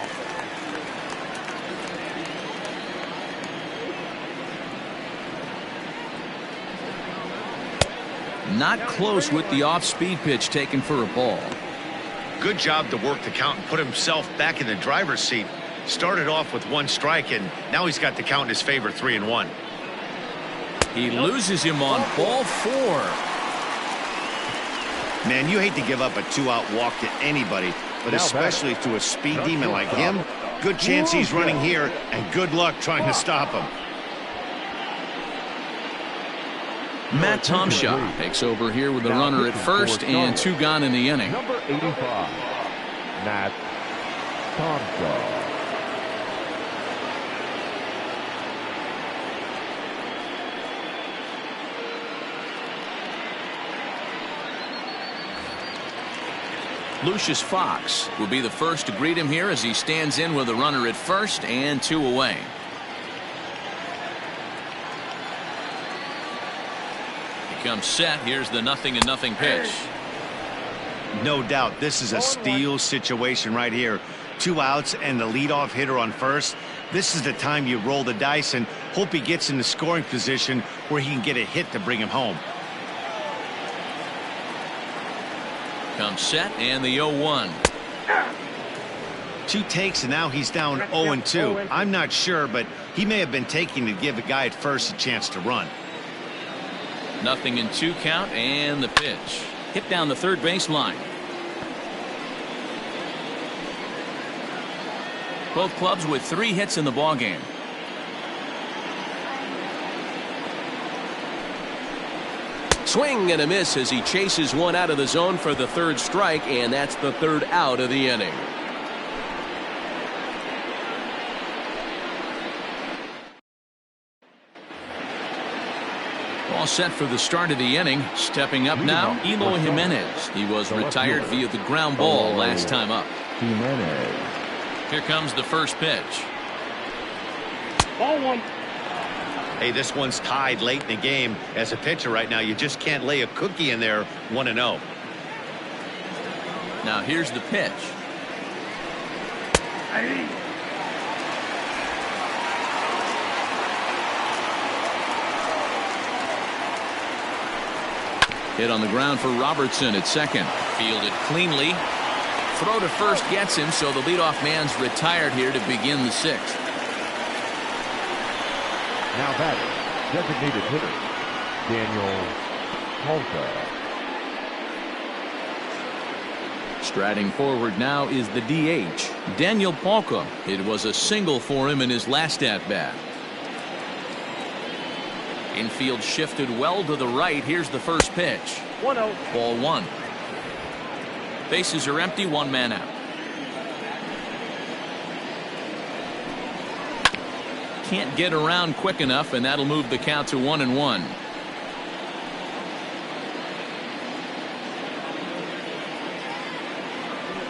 Not close with the off-speed pitch taken for a ball. Good job to work the count and put himself back in the driver's seat. Started off with 1 strike, and now he's got the count in his favor, 3-1. He loses him on ball 4. Man, you hate to give up a 2-out walk to anybody, but especially to a speed demon like him. Good chance he's running here, and good luck trying to stop him. Matt Tomshaw takes over here with a runner at first and 2 gone in the inning. Number 85, Matt Tomshaw. Lucius Fox will be the first to greet him here as he stands in with a runner at first and 2 away. He comes set. Here's the 0-0 pitch. No doubt this is a steal situation right here. 2 outs and the leadoff hitter on first. This is the time you roll the dice and hope he gets in the scoring position where he can get a hit to bring him home. Comes set and the 0-1. 2 takes and now he's down 0-2. I'm not sure, but he may have been taking to give the guy at first a chance to run. 0-2 count and the pitch. Hit down the third baseline. Both clubs with 3 hits in the ballgame. Swing and a miss as he chases one out of the zone for the 3rd strike, and that's the 3rd out of the inning. All set for the start of the inning. Stepping up now, Eloy Jimenez. He was retired via the ground ball last time up. Jimenez. Here comes the first pitch. Ball 1. Hey, this one's tied late in the game. As a pitcher right now, you just can't lay a cookie in there. 1-0. Now here's the pitch. Hit on the ground for Robertson at second. Fielded cleanly. Throw to first gets him, so the leadoff man's retired here to begin the 6th. Now batting, designated hitter, Daniel Palka. Striding forward now is the DH, Daniel Palka. It was a single for him in his last at-bat. Infield shifted well to the right. Here's the first pitch. 1-0. Ball 1. Bases are empty, 1 man out. Can't get around quick enough, and that'll move the count to 1-1.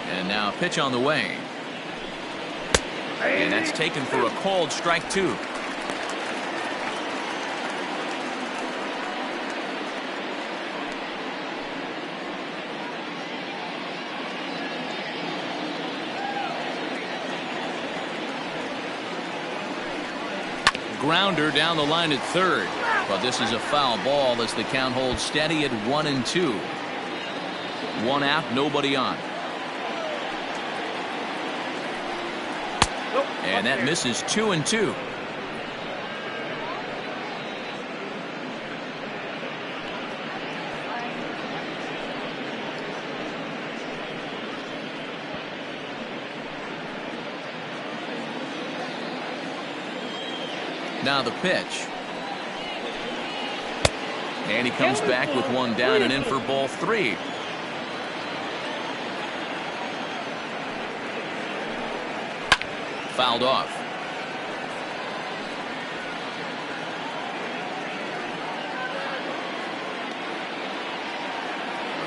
And now a pitch on the way. And that's taken for a called strike 2. Grounder down the line at third, but this is a foul ball as the count holds steady at 1-2. 1 out, nobody on. And that misses 2-2. Now the pitch. And he comes back with 1 down and in for ball 3. fouled off.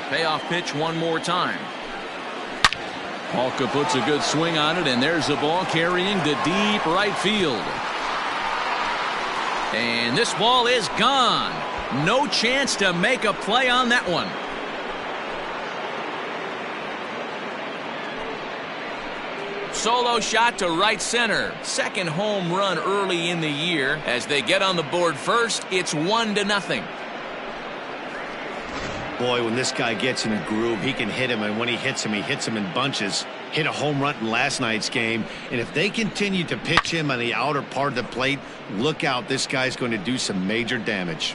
Payoff pitch one more time. Palka puts a good swing on it, and there's the ball carrying to deep right field. And this ball is gone. No chance to make a play on that one. Solo shot to right center. Second home run early in the year. As they get on the board first, it's 1-0. Boy, when this guy gets in a groove, he can hit him, and when he hits him in bunches. Hit a home run in last night's game, and if they continue to pitch him on the outer part of the plate, look out, this guy's going to do some major damage.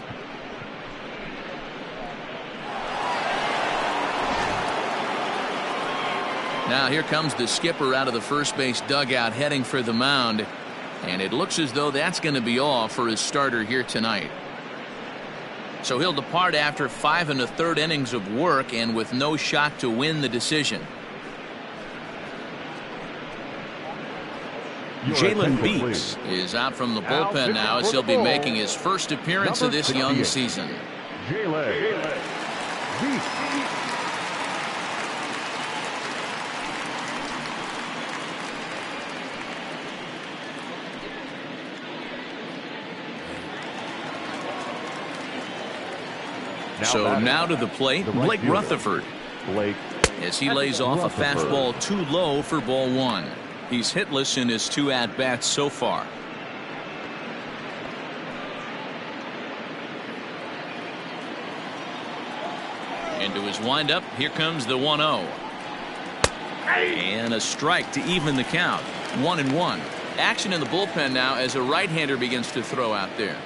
Now here comes the skipper out of the first base dugout heading for the mound, and it looks as though that's going to be all for his starter here tonight. So he'll depart after 5 1/3 innings of work and with no shot to win the decision. Jalen Beeks is out from the bullpen now as he'll be making his first appearance of this young season. Jalen Beeks. So now to the plate, Blake Rutherford. As he lays off a fastball too low for ball one. He's hitless in his 2 at-bats so far. Into his windup, here comes the 1-0. And a strike to even the count. 1-1. Action in the bullpen now as a right-hander begins to throw out there.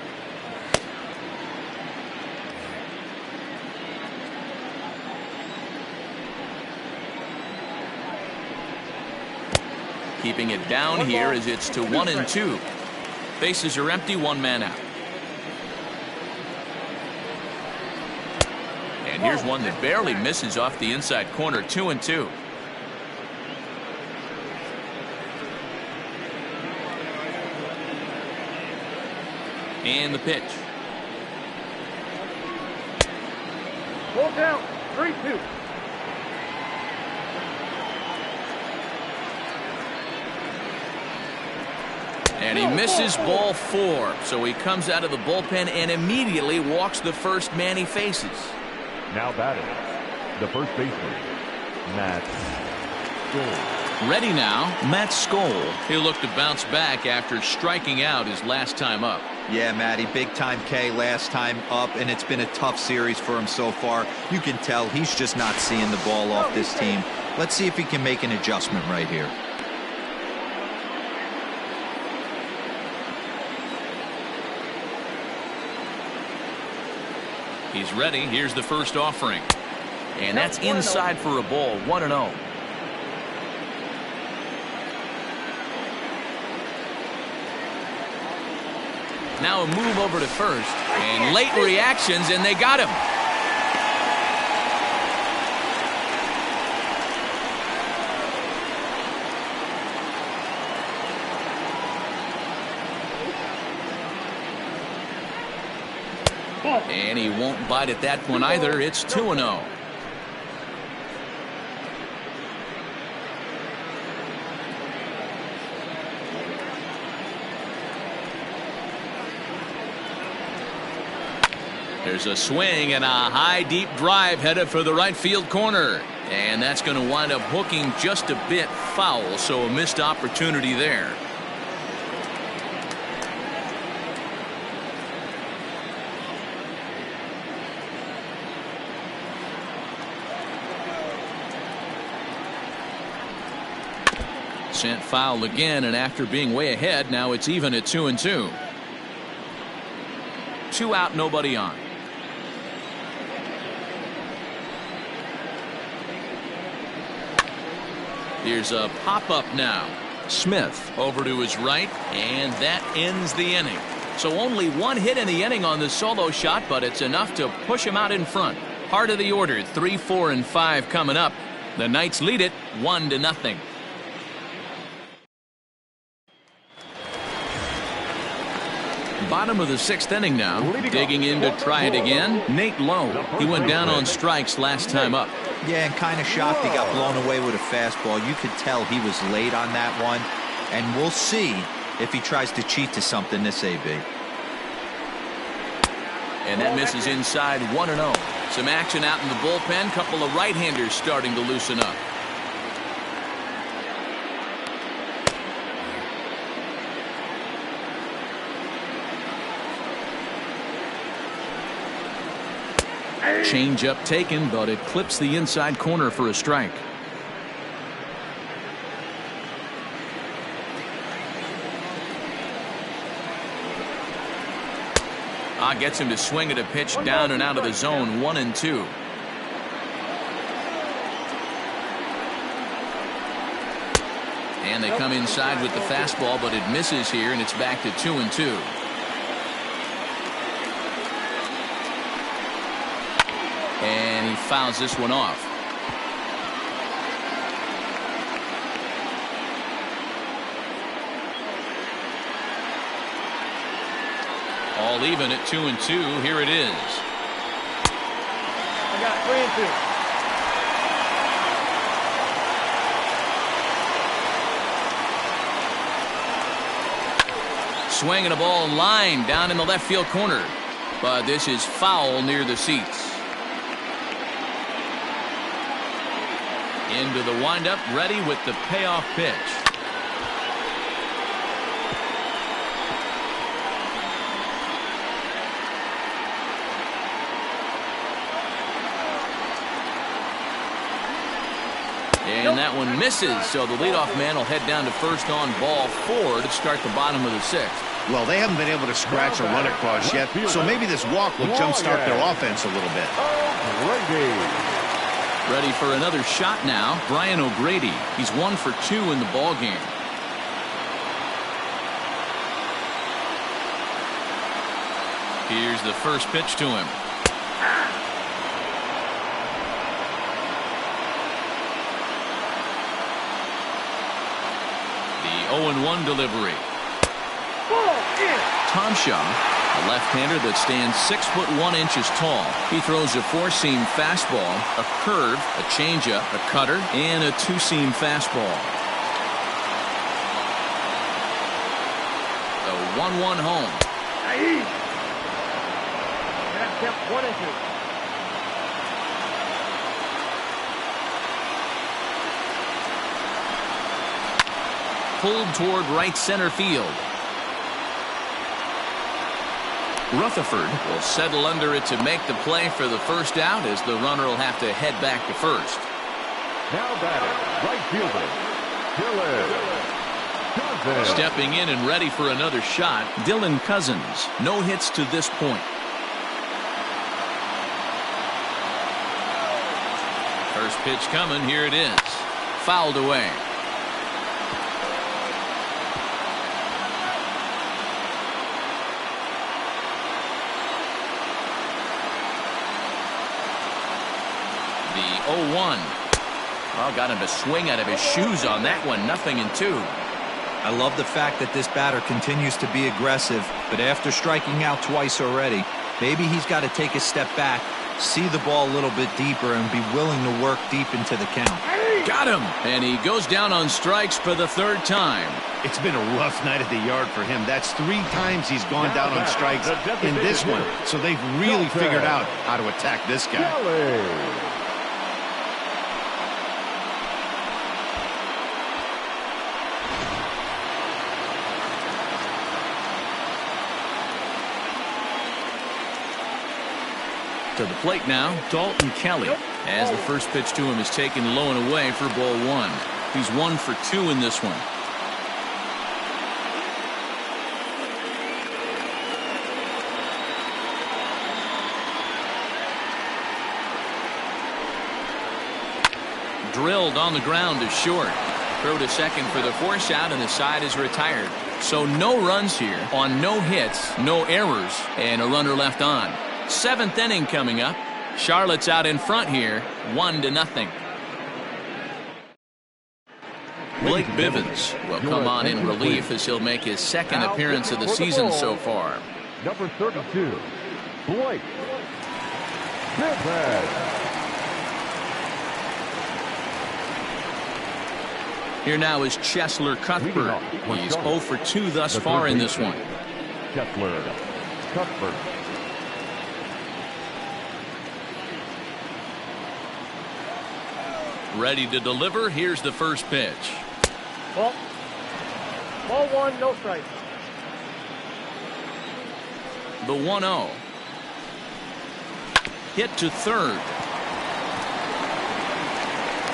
Keeping it down here as it's to 1-2. Bases are empty, 1 man out. And here's one that barely misses off the inside corner. 2-2. And the pitch. Ball down. 3-2. And he misses ball 4. So he comes out of the bullpen and immediately walks the first man he faces. Now batting, the first baseman, Matt Skole. Ready now, Matt Skole. He'll look to bounce back after striking out his last time up. Yeah, Matty, big time K last time up, and it's been a tough series for him so far. You can tell he's just not seeing the ball off this team. Let's see if he can make an adjustment right here. He's ready. Here's the first offering. And that's inside for a ball. 1-0. Now a move over to first. And late reactions, and they got him. And he won't bite at that one either. It's 2-0. There's a swing and a high deep drive headed for the right field corner. And that's going to wind up hooking just a bit foul, so a missed opportunity there. Sent foul again, and after being way ahead, now it's even at 2-2. 2 out, nobody on. Here's a pop-up now. Smith over to his right, and that ends the inning. So only 1 hit in the inning on the solo shot, but it's enough to push him out in front. Heart of the order, 3, 4, and 5 coming up. The Knights lead it 1-0. Bottom of the 6th inning now. Digging in to try it again. Nate Lowe. He went down on strikes last time up. Yeah, and kind of shocked he got blown away with a fastball. You could tell he was late on that one. And we'll see if he tries to cheat to something this AB. And that misses inside 1-0. Some action out in the bullpen. Couple of right-handers starting to loosen up. Change-up taken, but it clips the inside corner for a strike. Gets him to swing at a pitch down and out of the zone. 1-2. And they come inside with the fastball, but it misses here, and it's back to 2-2. And he fouls this one off. All even at 2-2. Here it is. I got 3-2. Swinging a ball line down in the left field corner. But this is foul near the seats. Into the windup, ready with the payoff pitch. And that one misses, so the leadoff man will head down to first on ball 4 to start the bottom of the 6th. Well, they haven't been able to scratch a run across yet, so maybe this walk will jumpstart their offense a little bit. Ready for another shot now, Brian O'Grady. He's 1 for 2 in the ball game. Here's the first pitch to him. The 0-1 delivery. Tom Shaw, a left-hander that stands 6'1" tall. He throws a 4-seam fastball, a curve, a changeup, a cutter, and a 2-seam fastball. The 1-1 home. Count 1-2. Pulled toward right center field. Rutherford will settle under it to make the play for the first out, as the runner will have to head back to first. Now batting, right fielder, Dylan Cousins. Stepping in and ready for another shot, Dylan Cousins. No hits to this point. First pitch coming. Here it is. Fouled away. The 0-1. Well, got him to swing out of his shoes on that one. 0-2. I love the fact that this batter continues to be aggressive, but after striking out twice already, maybe he's got to take a step back, see the ball a little bit deeper, and be willing to work deep into the count. Got him! And he goes down on strikes for the 3rd time. It's been a rough night at the yard for him. That's 3 times he's gone down on strikes in this one. So they've really figured out how to attack this guy. To the plate now, Dalton Kelly, as the first pitch to him is taken low and away for ball 1. He's 1 for 2 in this one. Drilled on the ground to short. Throw to second for the force out, and the side is retired. So no runs here on no hits, no errors, and a runner left on. 7th inning coming up. Charlotte's out in front here, 1-0. Blake Bivens will come on in relief as he'll make his 2nd appearance of the season so far. Number 32, Blake Griffin. Here now is Cheslor Cuthbert. He's 0 for 2 thus far in this one. Cheslor Cuthbert. Ready to deliver. Here's the first pitch. Ball 1, no strike. The 1-0. Hit to third.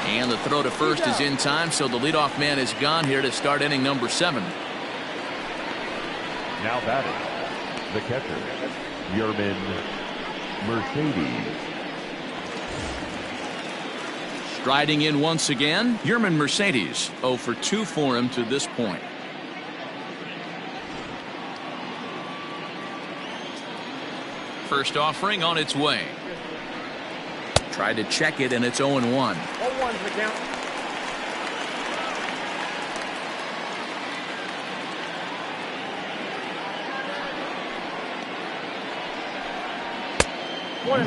And the throw to first is in time, so the leadoff man is gone here to start inning number 7. Now batting, the catcher, Yermin Mercedes. Striding in once again, Yermin Mercedes. 0 for 2 for him to this point. First offering on its way. Tried to check it, and it's 0-1. 0-1's the count.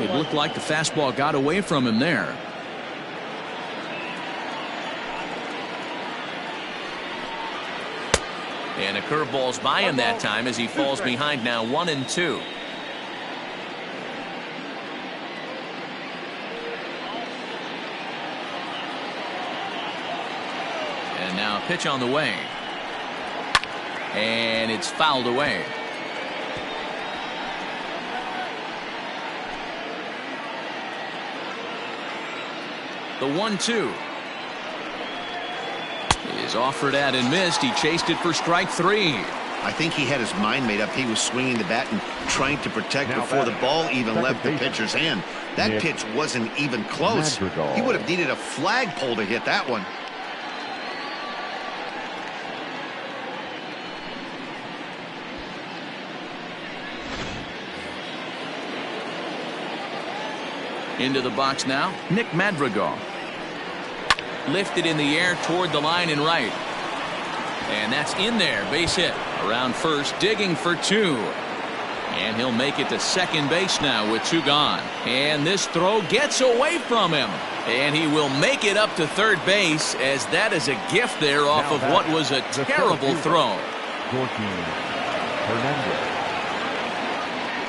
It looked like the fastball got away from him there. And a curveball's by him that time as he falls behind now 1-2. And now a pitch on the way. And it's fouled away. The 1-2 is offered at and missed. He chased it for strike 3. I think he had his mind made up. He was swinging the bat and trying to protect before the ball even left the pitcher's hand. That pitch wasn't even close. He would have needed a flagpole to hit that one. Into the box now, Nick Madrigal. Lifted in the air toward the line and right. And that's in there. Base hit. Around first, digging for 2. And he'll make it to second base now with 2 gone. And this throw gets away from him. And he will make it up to third base, as that is a gift there off of what was a terrible throw.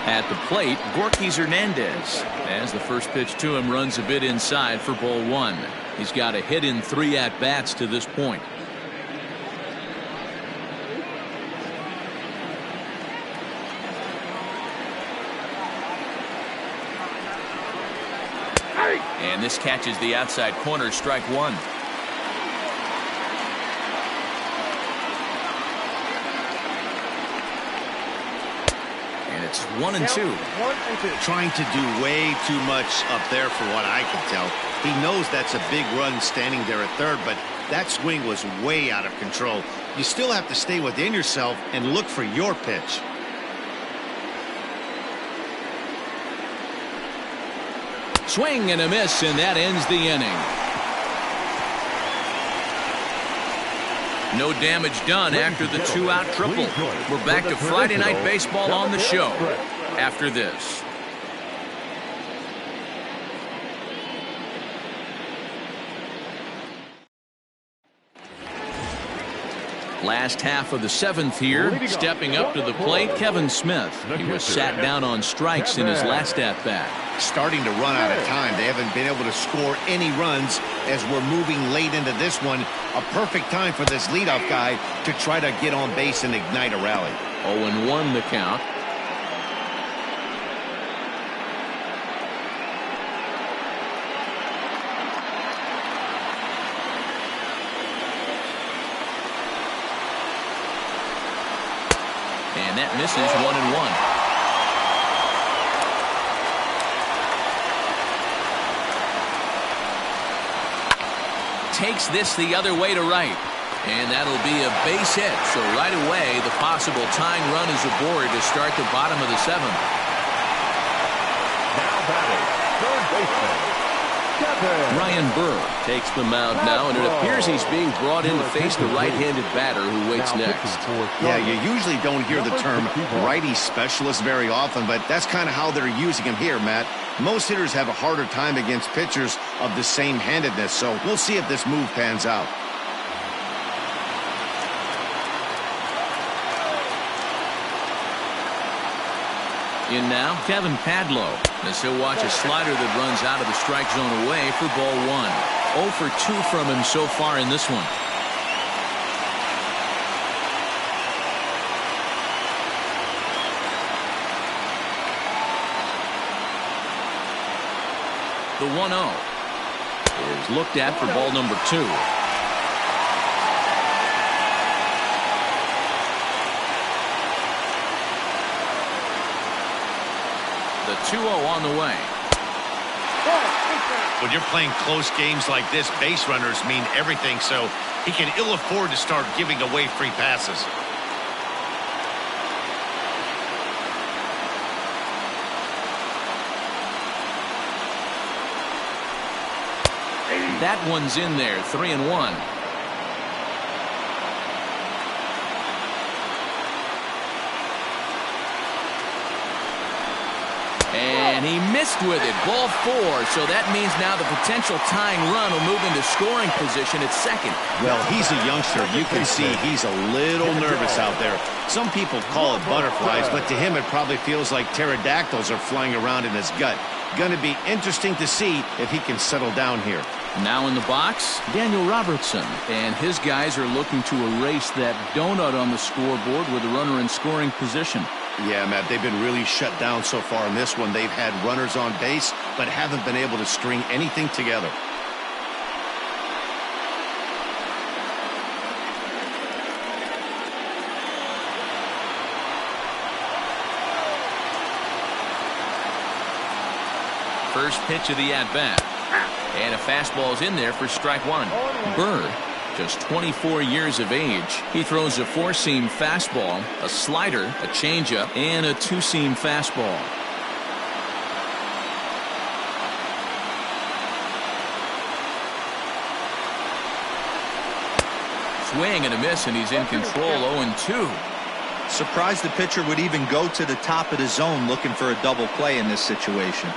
At the plate, Gorky Hernandez, as the first pitch to him runs a bit inside for ball 1. He's got a hit in 3 at-bats to this point. And this catches the outside corner, strike 1. It's 1-2. Trying to do way too much up there for what I can tell. He knows that's a big run standing there at third, but that swing was way out of control. You still have to stay within yourself and look for your pitch. Swing and a miss, and that ends the inning. No damage done after the 2-out triple. We're back to Friday Night Baseball on the show after this. Last half of the 7th here, stepping up to the plate, Kevin Smith. He was sat down on strikes in his last at-bat. Starting to run out of time. They haven't been able to score any runs as we're moving late into this one. A perfect time for this leadoff guy to try to get on base and ignite a rally. 0-1 the count. And that misses 1-1. Takes this the other way to right. And that'll be a base hit. So right away, the possible tying run is aboard to start the bottom of the 7th. Now batting, third baseman, Ryan Burr takes the mound now, and it appears he's being brought in to face the right-handed batter who waits next. Yeah, you usually don't hear the term righty specialist very often, but that's kind of how they're using him here, Matt. Most hitters have a harder time against pitchers of the same handedness, so we'll see if this move pans out. In now, Kevin Padlo, as he'll watch a slider that runs out of the strike zone away for ball 1. 0 for 2 from him so far in this one. The 1-0 is looked at for ball number 2. The 2-0 on the way. When you're playing close games like this, base runners mean everything, so he can ill afford to start giving away free passes. That one's in there, 3-1. And he missed with it, ball 4. So that means now the potential tying run will move into scoring position at second. Well, he's a youngster. You can see he's a little nervous out there. Some people call it butterflies, but to him it probably feels like pterodactyls are flying around in his gut. Going to be interesting to see if he can settle down here. Now in the box, Daniel Robertson. And his guys are looking to erase that donut on the scoreboard with a runner in scoring position. Yeah, Matt, they've been really shut down so far in this one. They've had runners on base, but haven't been able to string anything together. First pitch of the at-bat. And a fastball's in there for strike 1. Burr, just 24 years of age. He throws a 4-seam fastball, a slider, a changeup, and a 2-seam fastball. Swing and a miss, and he's in control. 0-2. Surprised the pitcher would even go to the top of the zone looking for a double play in this situation.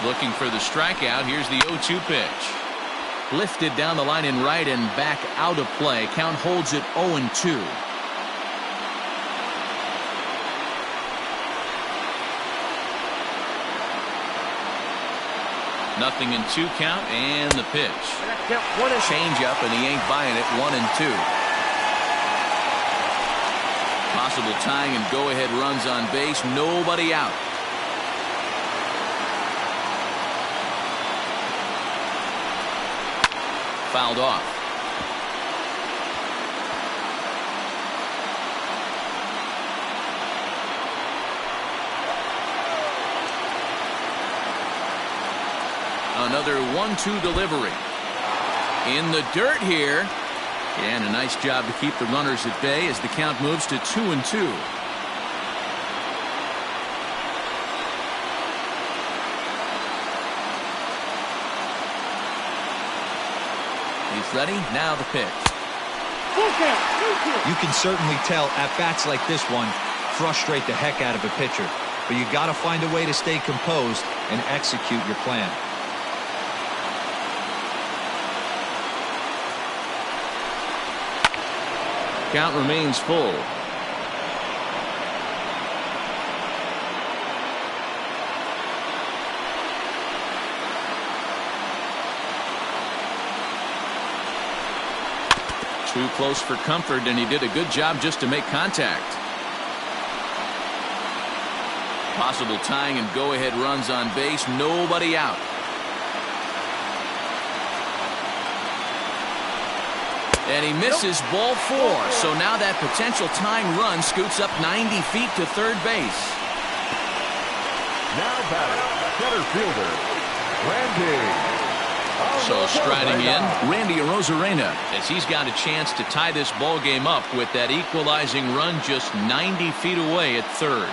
Looking for the strikeout. Here's the 0-2 pitch. Lifted down the line in right and back out of play. Count holds it 0-2. Nothing in 2 count, and the pitch. Change up, and he ain't buying it. 1-2. Possible tying and go-ahead runs on base. Nobody out. Fouled off. Another 1-2 delivery. In the dirt here. And a nice job to keep the runners at bay as the count moves to 2-2. He's ready. Now the pitch. You can certainly tell at-bats like this one frustrate the heck out of a pitcher. But you got to find a way to stay composed and execute your plan. Count remains full. Too close for comfort, and he did a good job just to make contact. Possible tying and go-ahead runs on base. Nobody out. And he misses ball 4. So now that potential tying run scoots up 90 feet to third base. Now batting, center fielder, Randy So striding in, Randy Arozarena, as he's got a chance to tie this ball game up with that equalizing run just 90 feet away at third.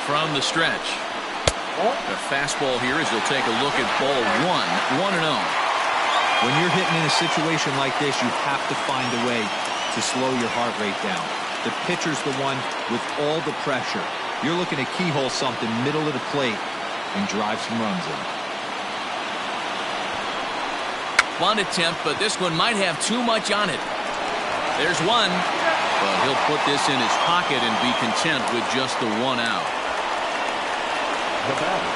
From the stretch. The fastball here as he'll take a look at ball one, 1-0. When you're hitting in a situation like this, you have to find a way to slow your heart rate down. The pitcher's the one with all the pressure. You're looking to keyhole something middle of the plate and drive some runs in. Bunt attempt, but this one might have too much on it. There's one, but he'll put this in his pocket and be content with just the 1 out. The batter,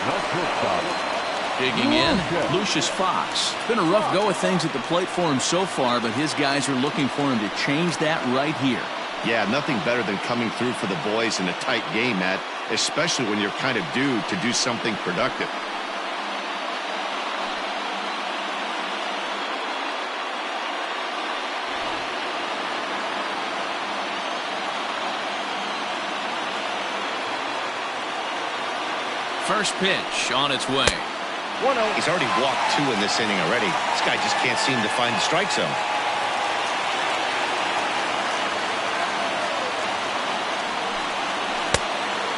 the shortstop. Digging in, Lucius Fox. Been a rough go of things at the plate for him so far, but his guys are looking for him to change that right here. Yeah, nothing better than coming through for the boys in a tight game, Matt, especially when you're kind of due to do something productive. First pitch on its way. 1-0. He's already walked 2 in this inning already. This guy just can't seem to find the strike zone.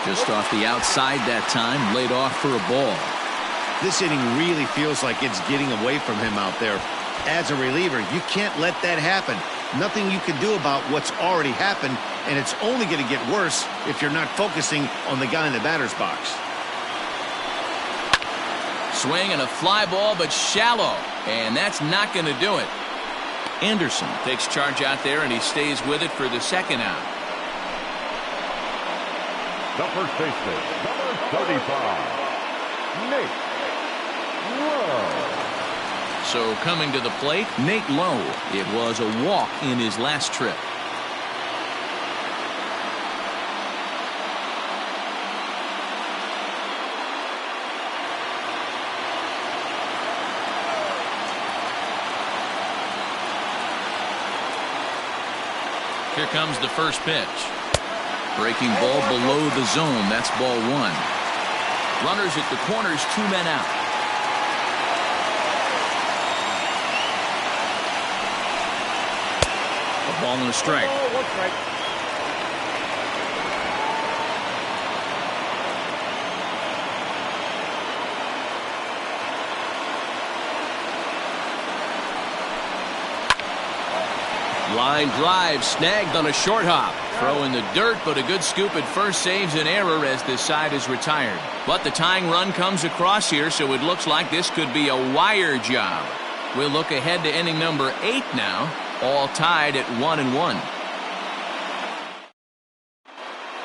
Just off the outside that time, laid off for a ball. This inning really feels like it's getting away from him out there. As a reliever, you can't let that happen. Nothing you can do about what's already happened, and it's only going to get worse if you're not focusing on the guy in the batter's box. Swing and a fly ball, but shallow, and that's not going to do it. Anderson takes charge out there, and he stays with it for the 2nd out. The first baseman, number 35, Nate Lowe. So coming to the plate, Nate Lowe. It was a walk in his last trip. Here comes the first pitch. Breaking ball below the zone. That's ball 1. Runners at the corners, 2 men out. A ball and a strike. 1 strike. Line drive snagged on a short hop. Throw in the dirt, but a good scoop at first saves an error as this side is retired. But the tying run comes across here, so it looks like this could be a wire job. We'll look ahead to inning number 8 now, all tied at 1-1.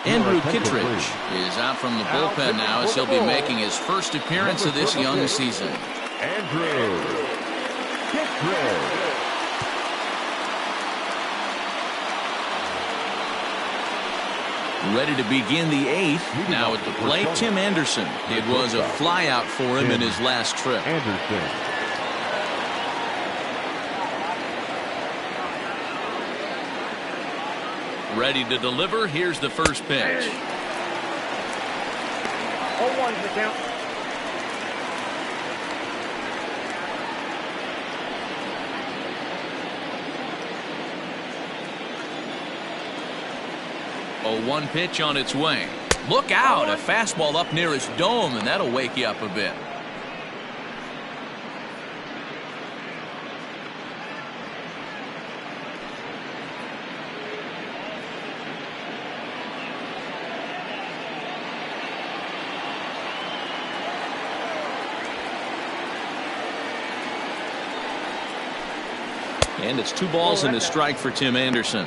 Andrew Kittredge is out from the bullpen now as he'll be making his first appearance of this young season. Andrew Kittredge. Ready to begin the 8th. Now at the plate, Tim Anderson. It was a flyout for him in his last trip. Anderson. Ready to deliver. Here's the first pitch. 0-1's the count. A 1 pitch on its way. Look out, a fastball up near his dome, and that'll wake you up a bit. And it's 2 balls and a strike for Tim Anderson.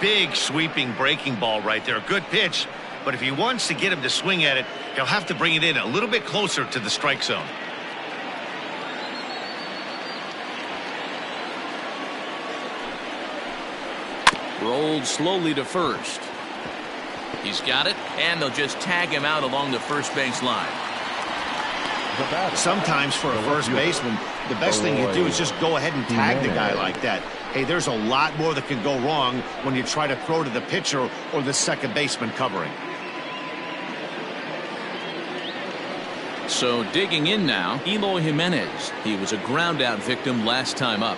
Big sweeping breaking ball right there. Good pitch, but if he wants to get him to swing at it, he'll have to bring it in a little bit closer to the strike zone. Rolled slowly to first. He's got it, and they'll just tag him out along the first base line. Sometimes for a first baseman, the best thing you do is just go ahead and tag the guy like that. Hey, there's a lot more that can go wrong when you try to throw to the pitcher or the second baseman covering. So digging in now, Eloy Jimenez. He was a ground out victim last time up.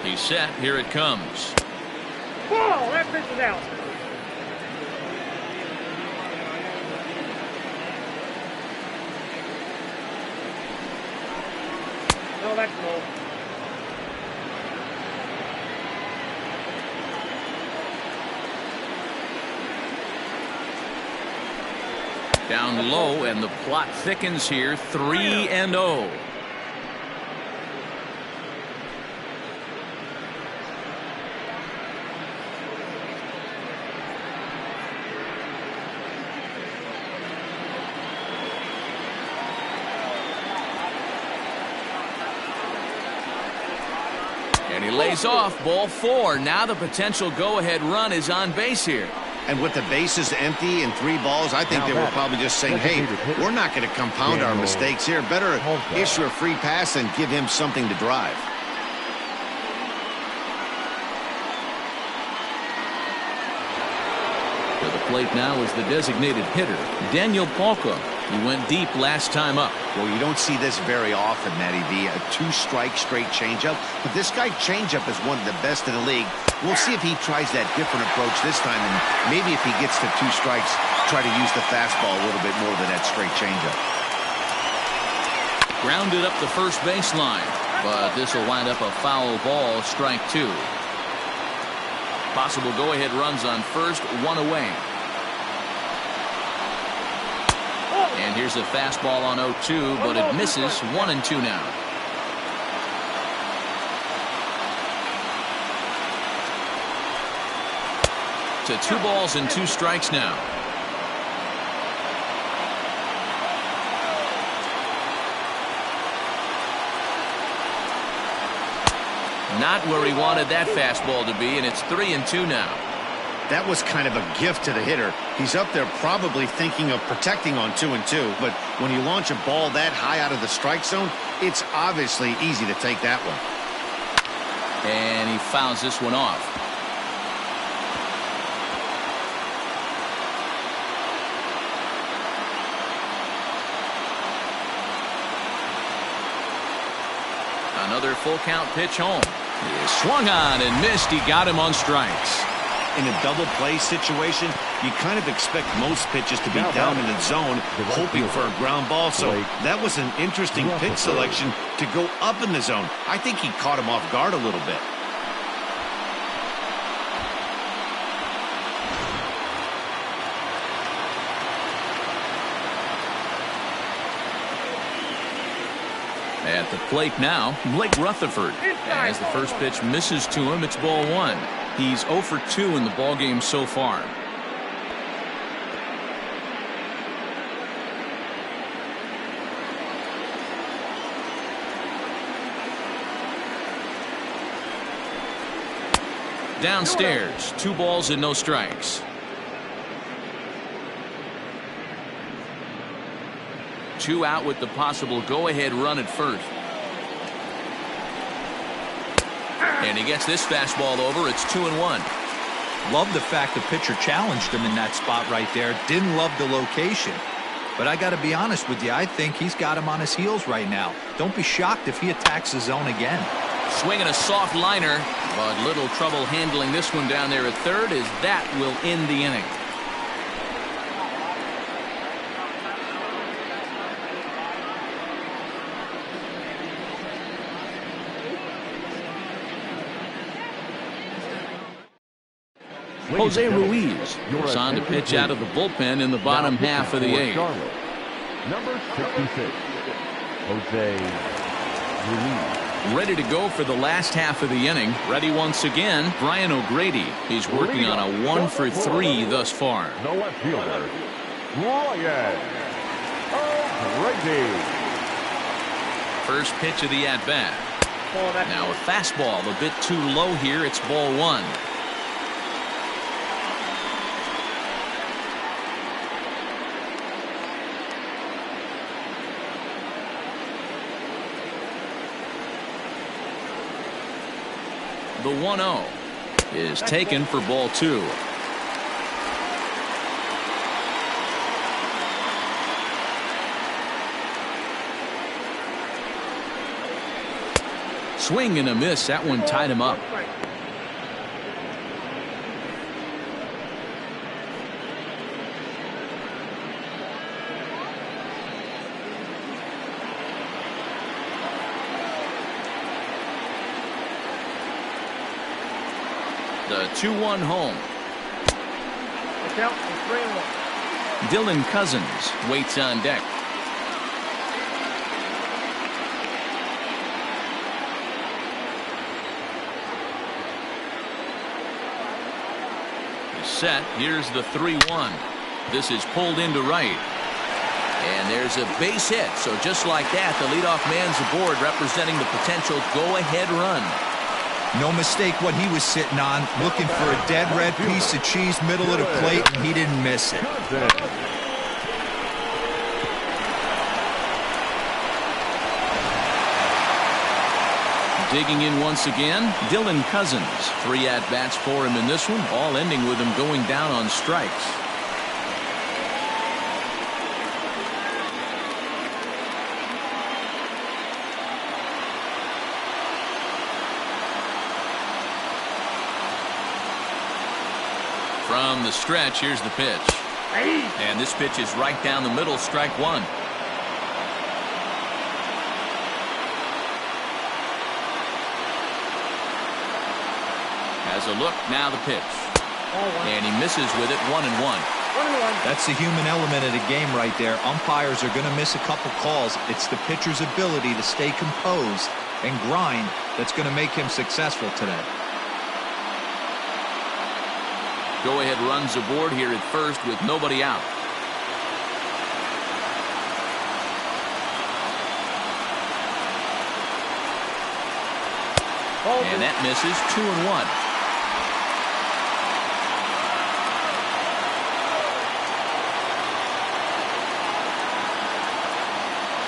He's set. Here it comes. Ball! That pitch is out. No, that's low. Down low, and the plot thickens here. 3-0. And he lays off. Ball 4. Now the potential go-ahead run is on base here. And with the bases empty and 3 balls, I think they were probably just saying, hey, we're not going to compound our mistakes here. Better issue a free pass and give him something to drive. To the plate now is the designated hitter, Daniel Palka. He went deep last time up. Well, you don't see this very often, Matty V. A 2-strike straight changeup. But this guy changeup is one of the best in the league. We'll see if he tries that different approach this time. And maybe if he gets to 2 strikes, try to use the fastball a little bit more than that straight changeup. Grounded up the first baseline. But this will wind up a foul ball, strike 2. Possible go-ahead runs on first, 1 away. And here's a fastball on 0-2, but it misses. 1-2 now. To 2 balls and 2 strikes now. Not where he wanted that fastball to be, and it's 3-2 now. That was kind of a gift to the hitter. He's up there probably thinking of protecting on 2-2, but when you launch a ball that high out of the strike zone, it's obviously easy to take that one. And he fouls this one off. Another full count pitch home. He swung on and missed. He got him on strikes. In a double play situation, you kind of expect most pitches to be down in the zone, hoping for a ground ball. So that was an interesting pitch selection to go up in the zone. I think he caught him off guard a little bit. At the plate now, Blake Rutherford. As the first pitch misses to him, it's ball 1. He's 0 for 2 in the ballgame so far. Downstairs, 2 balls and no strikes. 2 out with the possible go-ahead run at first. And he gets this fastball over. It's 2-1. Love the fact the pitcher challenged him in that spot right there. Didn't love the location. But I got to be honest with you, I think he's got him on his heels right now. Don't be shocked if he attacks the zone again. Swinging a soft liner, but little trouble handling this one down there at third, as that will end the inning. Jose Ruiz is on to pitch out of the bullpen in the bottom half of the 8th. Number 66, Jose Ruiz. Ready to go for the last half of the inning. Ready once again, Brian O'Grady. He's working on a 1 for 3 thus far. The left fielder, Brian O'Grady. First pitch of the at-bat. Now a fastball a bit too low here. It's ball 1. The 1-0 is taken for ball 2. Swing and a miss. That one tied him up. The 2-1 home. Count for 3-1. Dylan Cousins waits on deck. Set. Here's the 3-1. This is pulled into right. And there's a base hit. So just like that, the leadoff man's aboard, representing the potential go-ahead run. No mistake what he was sitting on, looking for a dead red piece of cheese middle of the plate, and he didn't miss it. Digging in once again, Dylan Cousins. 3 at-bats for him in this one, all ending with him going down on strikes. From the stretch, here's the pitch. And this pitch is right down the middle, strike 1. Has a look, now the pitch. And he misses with it, 1-1. That's the human element of the game right there. Umpires are going to miss a couple calls. It's the pitcher's ability to stay composed and grind that's going to make him successful today. Go-ahead runs aboard here at first with nobody out. And that misses, 2-1.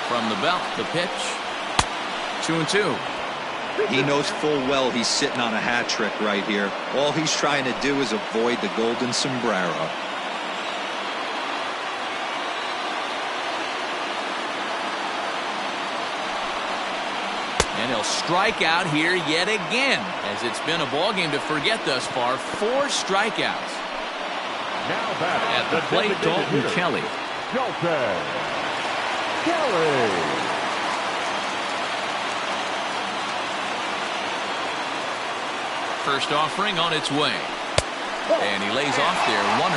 From the belt, the pitch. 2-2. He knows full well he's sitting on a hat trick right here. All he's trying to do is avoid the golden sombrero. And he'll strike out here yet again, as it's been a ball game to forget thus far. 4 strikeouts. Now batting At the plate, Dalton Kelly. Dalton Kelly. First offering on its way. And he lays off there, 1-0.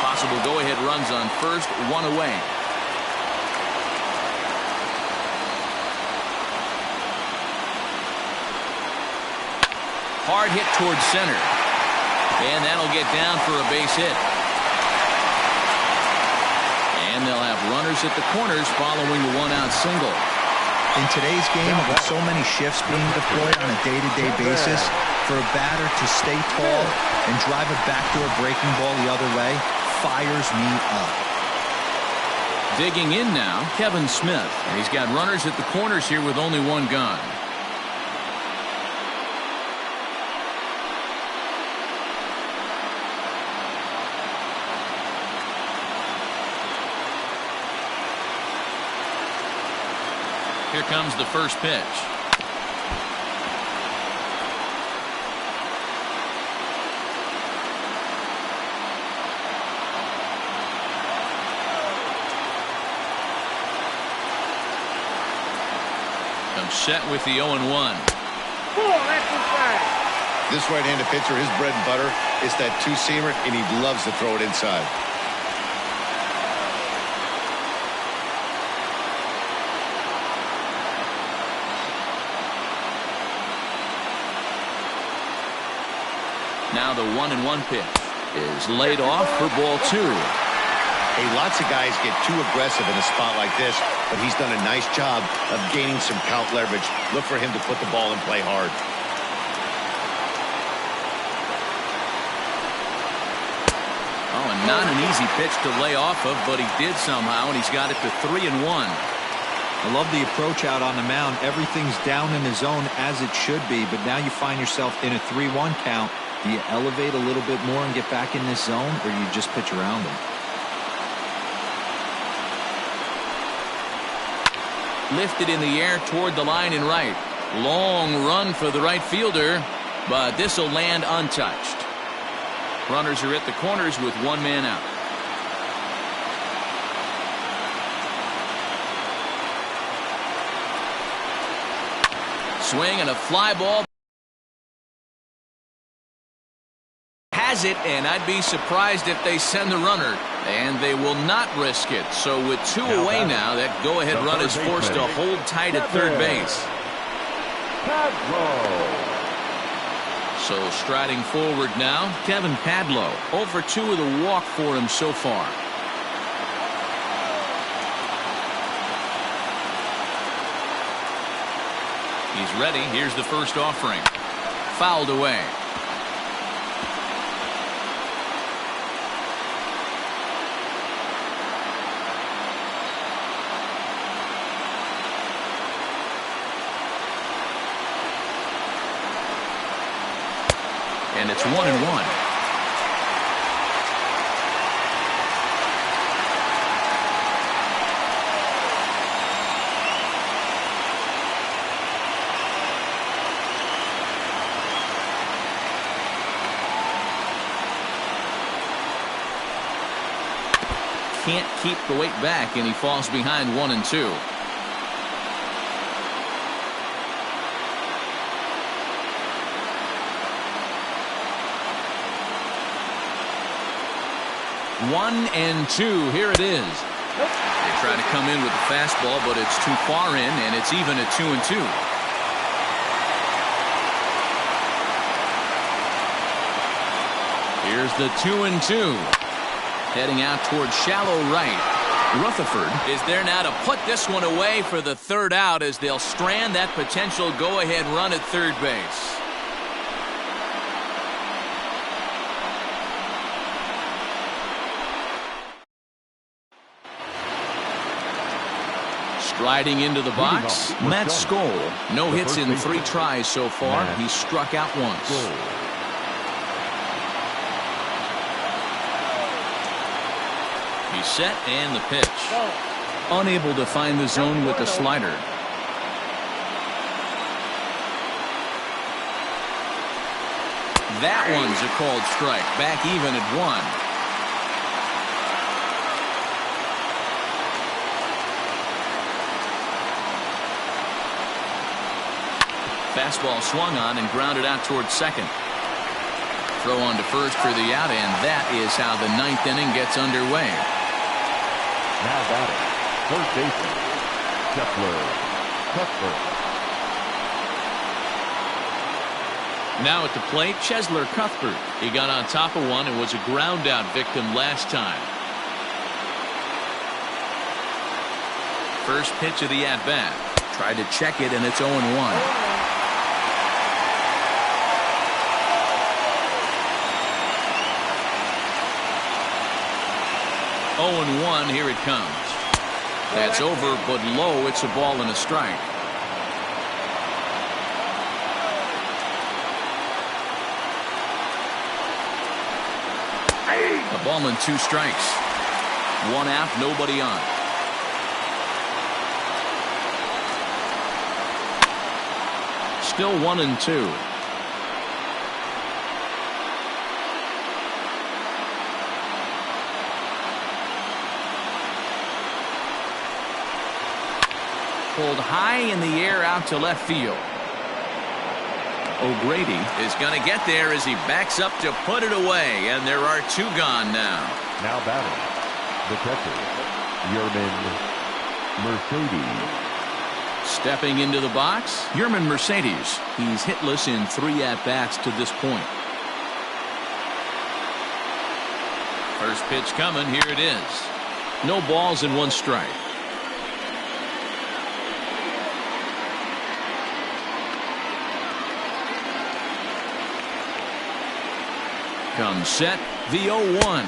Possible go-ahead runs on first, 1 away. Hard hit towards center. And that'll get down for a base hit. And they'll have runners at the corners following the 1-out single. In today's game, with so many shifts being deployed on a day-to-day basis, for a batter to stay tall and drive a backdoor breaking ball the other way fires me up. Digging in now, Kevin Smith. And he's got runners at the corners here with only 1 gone. Here comes the first pitch. I'm set with the 0-1. That's inside. This right-handed pitcher, his bread and butter is that two-seamer, and he loves to throw it inside. Now the 1-1 pitch is laid off for ball 2. Hey, lots of guys get too aggressive in a spot like this, but he's done a nice job of gaining some count leverage. Look for him to put the ball in play hard. Oh, and not an easy pitch to lay off of, but he did somehow, and he's got it to 3-1. I love the approach out on the mound. Everything's down in the zone as it should be, but now you find yourself in a 3-1 count. Do you elevate a little bit more and get back in this zone, or you just pitch around them? Lifted in the air toward the line and right. Long run for the right fielder, but this will land untouched. Runners are at the corners with one man out. Swing and a fly ball. Has it, and I'd be surprised if they send the runner. And they will not risk it. So with two away now, that go-ahead run is forced to hold tight at third base. So striding forward now, Kevin Padlo. 0 for 2 with a walk for him so far. He's ready. Here's the first offering. Fouled away. And it's 1-1. Can't keep the weight back, and he falls behind 1-2. One and two. Here it is. They try to come in with the fastball, but it's too far in, and it's even at 2-2. Here's the 2-2. Heading out towards shallow right. Rutherford is there now to put this one away for the third out as they'll strand that potential go-ahead run at third base. Striding into the box, Matt Skole. No hits in 3 tries so far. He struck out once. He's set and the pitch. Unable to find the zone with the slider. That one's a called strike. Back even at 1. Fastball swung on and grounded out towards second. Throw on to first for the out, and that is how the 9th inning gets underway. Now batting, third baseman, Cheslor Cuthbert. Now at the plate, Cheslor Cuthbert. He got on top of one and was a ground out victim last time. First pitch of the at-bat. Tried to check it, and it's 0-1. 0-1, here it comes. That's over, but low. It's a ball and a strike. A ball and 2 strikes. 1 out, nobody on. Still 1-2. Pulled high in the air out to left field. O'Grady is going to get there as he backs up to put it away, and there are 2 gone now. Now batting, the catcher, Yermin Mercedes. Stepping into the box, Yermin Mercedes. He's hitless in 3 at-bats to this point. First pitch coming, here it is. No balls and 1 strike. Comes set, the 0-1.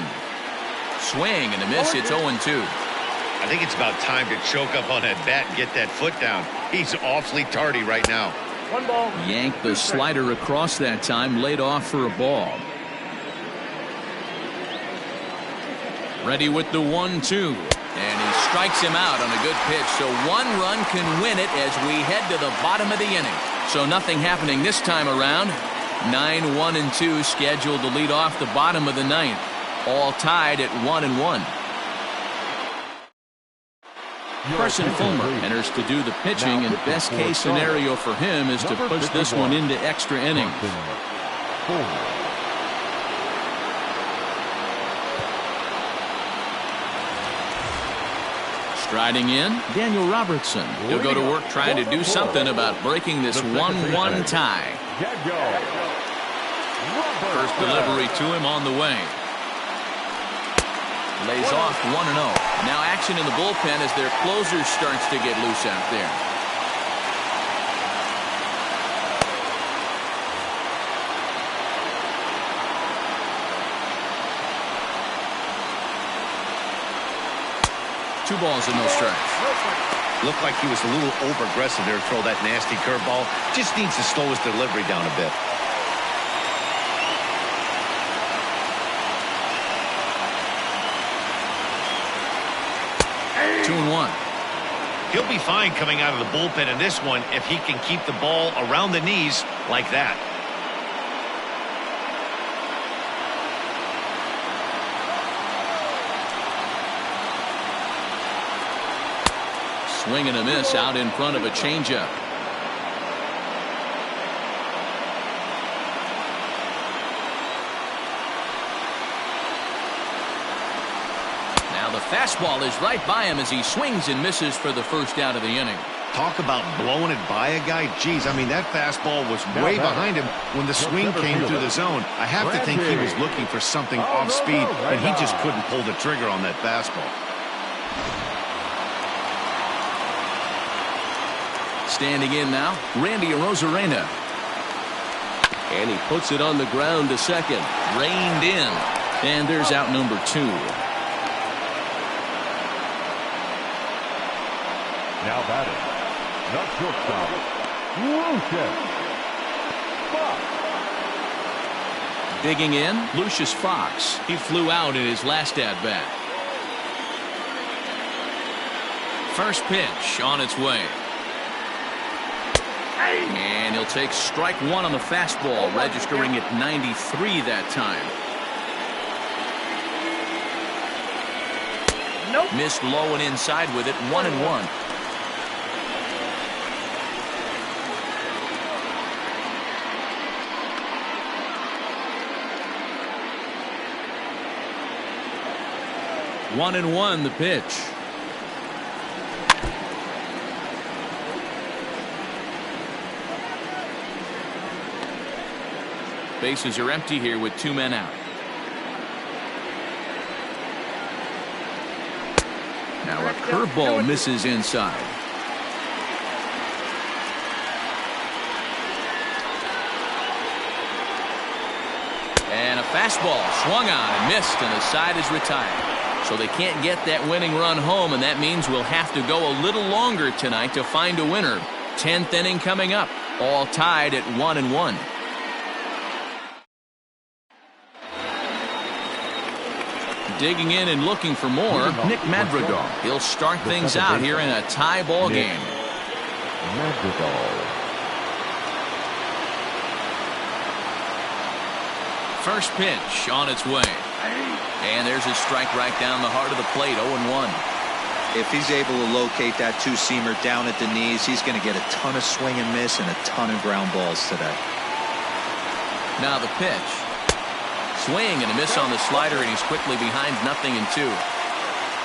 Swing and a miss, it's 0-2. I I think it's about time to choke up on that bat and get that foot down. He's awfully tardy right now. One ball. Yanked the slider across that time, laid off for a ball. Ready with the 1-2. And he strikes him out on a good pitch. So one run can win it as we head to the bottom of the inning. So nothing happening this time around. 9-1-2 scheduled to lead off the bottom of the ninth. All tied at 1-1. Carson Fulmer enters to do the pitching, and best case scenario for him is to push this one into extra innings. Striding in, Daniel Robertson. He'll go to work trying to do something about breaking this 1-1 tie. First delivery to him on the way. Lays off 1-0. Now action in the bullpen as their closer starts to get loose out there. Two balls and no strikes. Looked like he was a little over-aggressive there to throw that nasty curveball. Just needs to slow his delivery down a bit. 2-1. He'll be fine coming out of the bullpen in this one if he can keep the ball around the knees like that. Swing and a miss out in front of a changeup. Now the fastball is right by him as he swings and misses for the first out of the inning. Talk about blowing it by a guy. Geez, I mean, that fastball was way behind him when the swing came through the zone. I have to think he was looking for something off speed, and he just couldn't pull the trigger on that fastball. Standing in now, Randy Arozarena. And he puts it on the ground to second. Reined in. And there's out number 2. Now batting, the shortstop, Lucius Fox. Digging in, Lucius Fox. He flew out in his last at-bat. First pitch on its way. And he'll take strike 1 on the fastball, registering at 93 that time. Nope. Missed low and inside with it, 1-1. One and one, the pitch. Bases are empty here with 2 men out. Now a curveball misses inside. And a fastball swung on and missed, and the side is retired. So they can't get that winning run home, and that means we'll have to go a little longer tonight to find a winner. 10th inning coming up, all tied at 1-1. Digging in and looking for more, Nick Madrigal. He'll start things out here in a tie ball game. Madrigal. First pitch on its way. And there's his strike right down the heart of the plate, 0-1. If he's able to locate that two-seamer down at the knees, he's going to get a ton of swing and miss and a ton of ground balls today. Now the pitch. Swing and a miss on the slider, and he's quickly behind 0-2.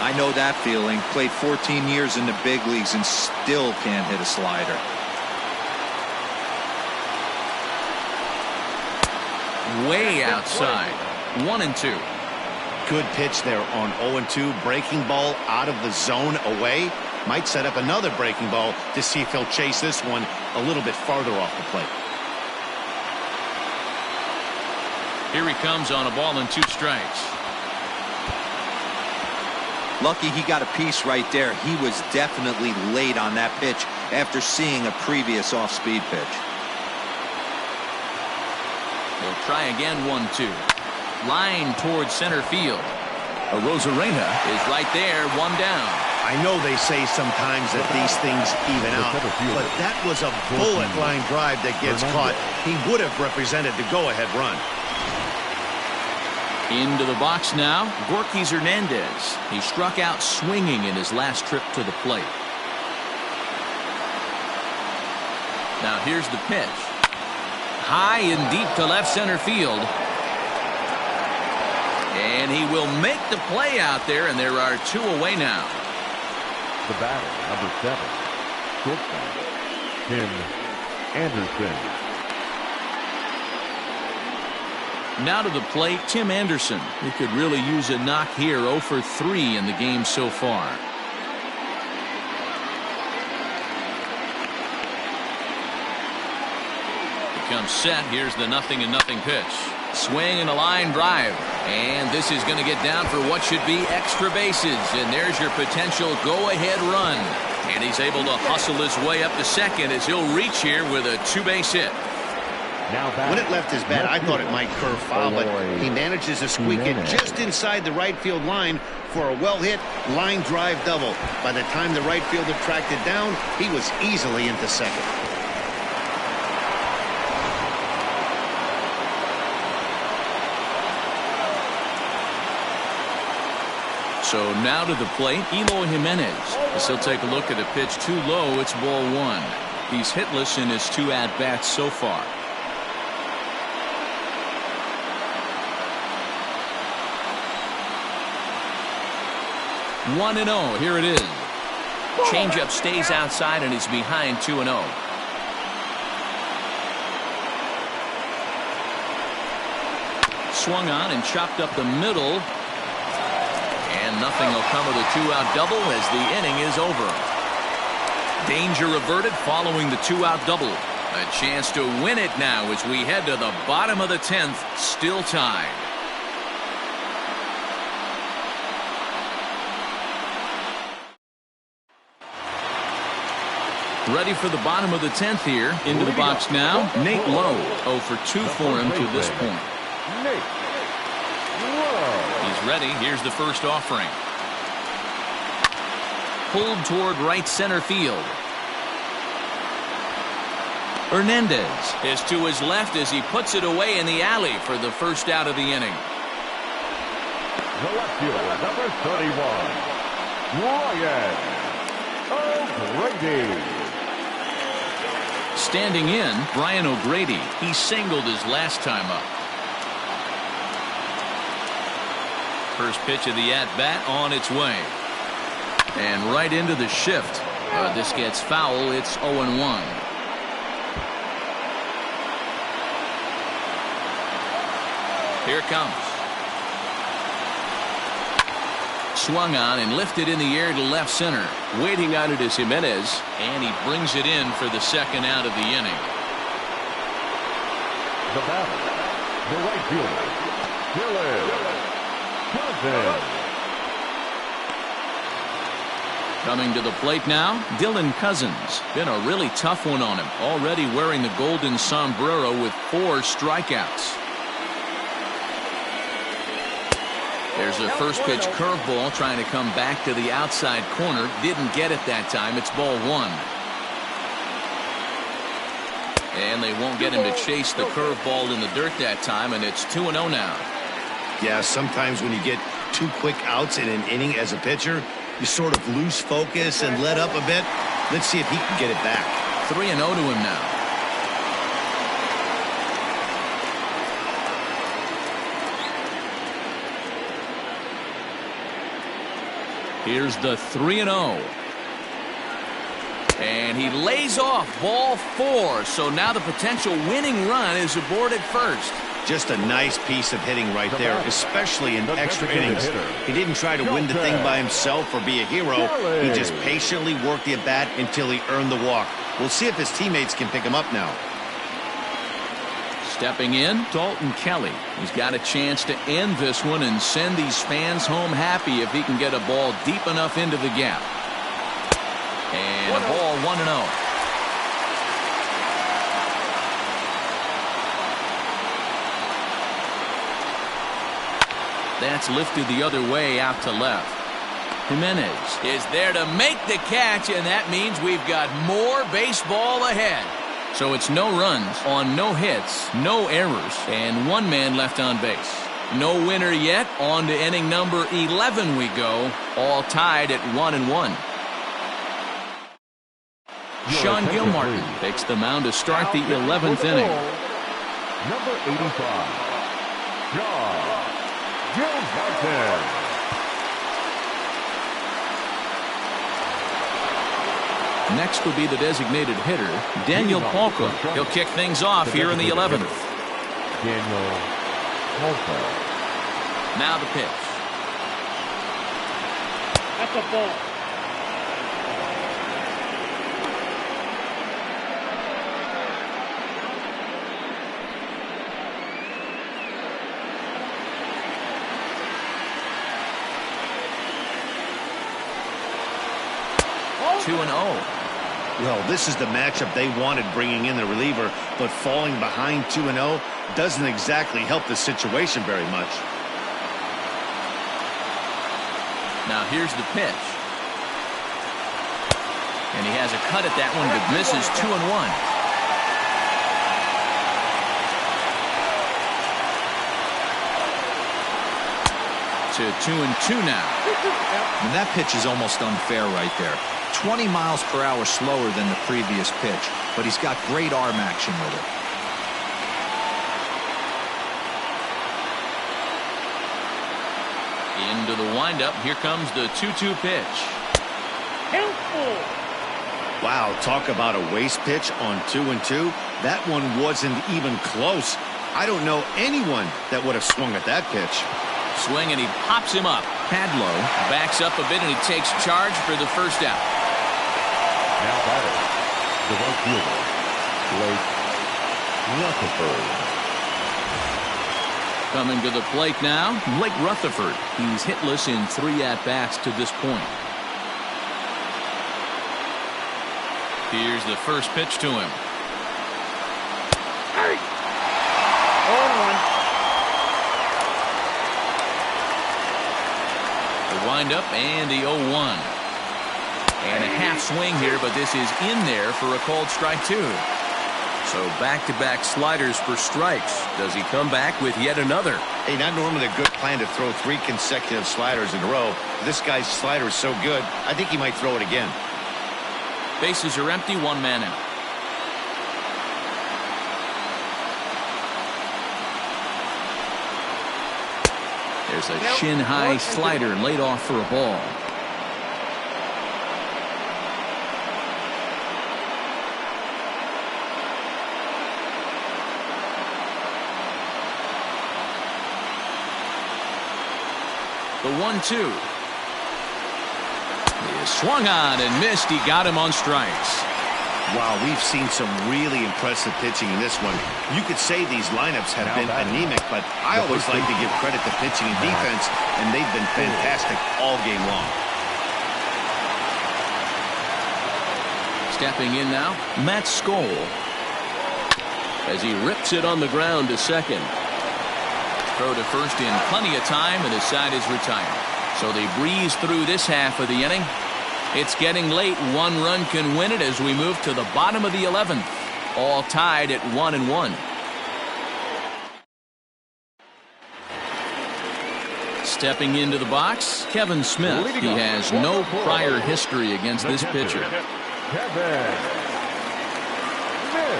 I know that feeling. Played 14 years in the big leagues and still can't hit a slider. Way outside. 1-2. Good pitch there on 0-2. Breaking ball out of the zone away. Might set up another breaking ball to see if he'll chase this one a little bit farther off the plate. Here he comes on a ball and 2 strikes. Lucky he got a piece right there. He was definitely late on that pitch after seeing a previous off-speed pitch. He'll try again, 1-2. Line towards center field. Arozarena is right there, one down. I know they say sometimes that these things even out, but that was a bullet line drive that gets caught. He would have represented the go-ahead run. Into the box now, Gorky Hernandez. He struck out swinging in his last trip to the plate. Now here's the pitch. High and deep to left center field. And he will make the play out there, and there are 2 away now. The batter, number 7, shortstop, Tim Anderson. Now to the plate, Tim Anderson. He could really use a knock here. 0 for 3 in the game so far. Becomes set. Here's the 0-0 pitch. Swing and a line drive. And this is going to get down for what should be extra bases. And there's your potential go-ahead run. And he's able to hustle his way up to second as he'll reach here with a 2-base hit. When it left his bat, I thought it might curve foul, but he manages to squeak it just inside the right field line for a well-hit line drive double. By the time the right fielder tracked it down, he was easily into second. So now to the plate, Eloy Jimenez. As he'll take a look at a pitch too low, it's ball 1. He's hitless in his 2 at-bats so far. One 1-0. Here it is. Changeup stays outside and is behind 2-0. Swung on and chopped up the middle. And nothing will come of the 2-out double as the inning is over. Danger averted following the 2-out double. A chance to win it now as we head to the bottom of the 10th, still tied. Ready for the bottom of the 10th here. Into the box now, Nate Lowe. 0 for 2 for him to this point. He's ready. Here's the first offering. Pulled toward right center field. Hernandez is to his left as he puts it away in the alley for the first out of the inning. The left fielder, number 31, Ryan O'Grady. Standing in, Brian O'Grady. He singled his last time up. First pitch of the at-bat on its way. And right into the shift. This gets foul. It's 0-1. Here it comes. Swung on and lifted in the air to left center. Waiting on it is Jimenez, and he brings it in for the second out of the inning. The batter, the right fielder, Dylan Cousins. Coming to the plate now, Dylan Cousins. Been a really tough one on him. Already wearing the golden sombrero with 4 strikeouts. There's a first pitch curveball trying to come back to the outside corner. Didn't get it that time. It's ball 1. And they won't get him to chase the curveball in the dirt that time, and it's 2-0 now. Yeah, sometimes when you get 2 quick outs in an inning as a pitcher, you sort of lose focus and let up a bit. Let's see if he can get it back. 3-0 to him now. Here's the 3-0. And he lays off ball 4. So now the potential winning run is aboard at first. Just a nice piece of hitting right there, especially in extra innings. He didn't try to win the thing by himself or be a hero. He just patiently worked the at-bat until he earned the walk. We'll see if his teammates can pick him up now. Stepping in, Dalton Kelly. He's got a chance to end this one and send these fans home happy if he can get a ball deep enough into the gap. And a ball 1-0. That's lifted the other way out to left. Jimenez is there to make the catch, and that means we've got more baseball ahead. So it's no runs on no hits, no errors, and one man left on base. No winner yet. On to inning number 11 we go, all tied at 1-1. Sean Gilmartin takes the mound to start the 11th inning. Number 85, Sean Gilmartin. Next will be the designated hitter, Daniel Palka. He'll kick things off here in the 11th. Daniel Palka. Now the pitch. That's a ball. Oh. 2-0. Well, this is the matchup they wanted, bringing in the reliever, but falling behind 2-0 doesn't exactly help the situation very much. Now here's the pitch. And he has a cut at that one, but misses. 2-1. To 2-2 now. And that pitch is almost unfair right there. 20 miles per hour slower than the previous pitch, but he's got great arm action with it. Into the windup. Here comes the 2-2 pitch. Wow, talk about a waste pitch on 2-2. That one wasn't even close. I don't know anyone that would have swung at that pitch. Swing, and he pops him up. Padlo backs up a bit, and he takes charge for the first out. Now batter, the right fielder, Blake Rutherford. Coming to the plate now, Blake Rutherford. He's hitless in 3 at-bats to this point. Here's the first pitch to him. Hey! 0-1. The windup and the 0-1. And a half swing here, but this is in there for a called strike 2. So back-to-back sliders for strikes. Does he come back with yet another? Hey, not normally a good plan to throw 3 consecutive sliders in a row. This guy's slider is so good, I think he might throw it again. Bases are empty, 1 man out. There's a shin-high slider laid off for a ball. The 1-2. He is swung on and missed. He got him on strikes. Wow, we've seen some really impressive pitching in this one. You could say these lineups have been anemic, but I always like to give credit to pitching and defense, and they've been fantastic all game long. Stepping in now, Matt Skoll. As he rips it on the ground to second. Throw to first in plenty of time, and his side is retired. So they breeze through this half of the inning. It's getting late. 1 run can win it as we move to the bottom of the 11th. All tied at 1-1. Stepping into the box, Kevin Smith. He has no prior history against this pitcher.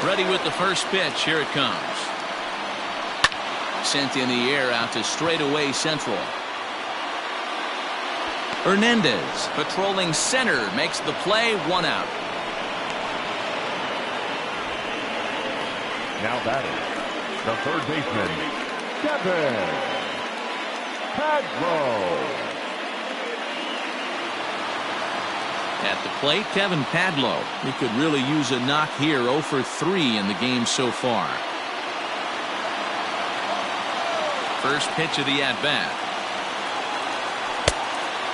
Ready with the first pitch. Here it comes. Sent in the air out to straightaway central. Hernandez patrolling center makes the play. 1 out. Now batting, the third baseman, Kevin Padlo. At the plate, Kevin Padlo. He could really use a knock here. 0 for 3 in the game so far. First pitch of the at-bat.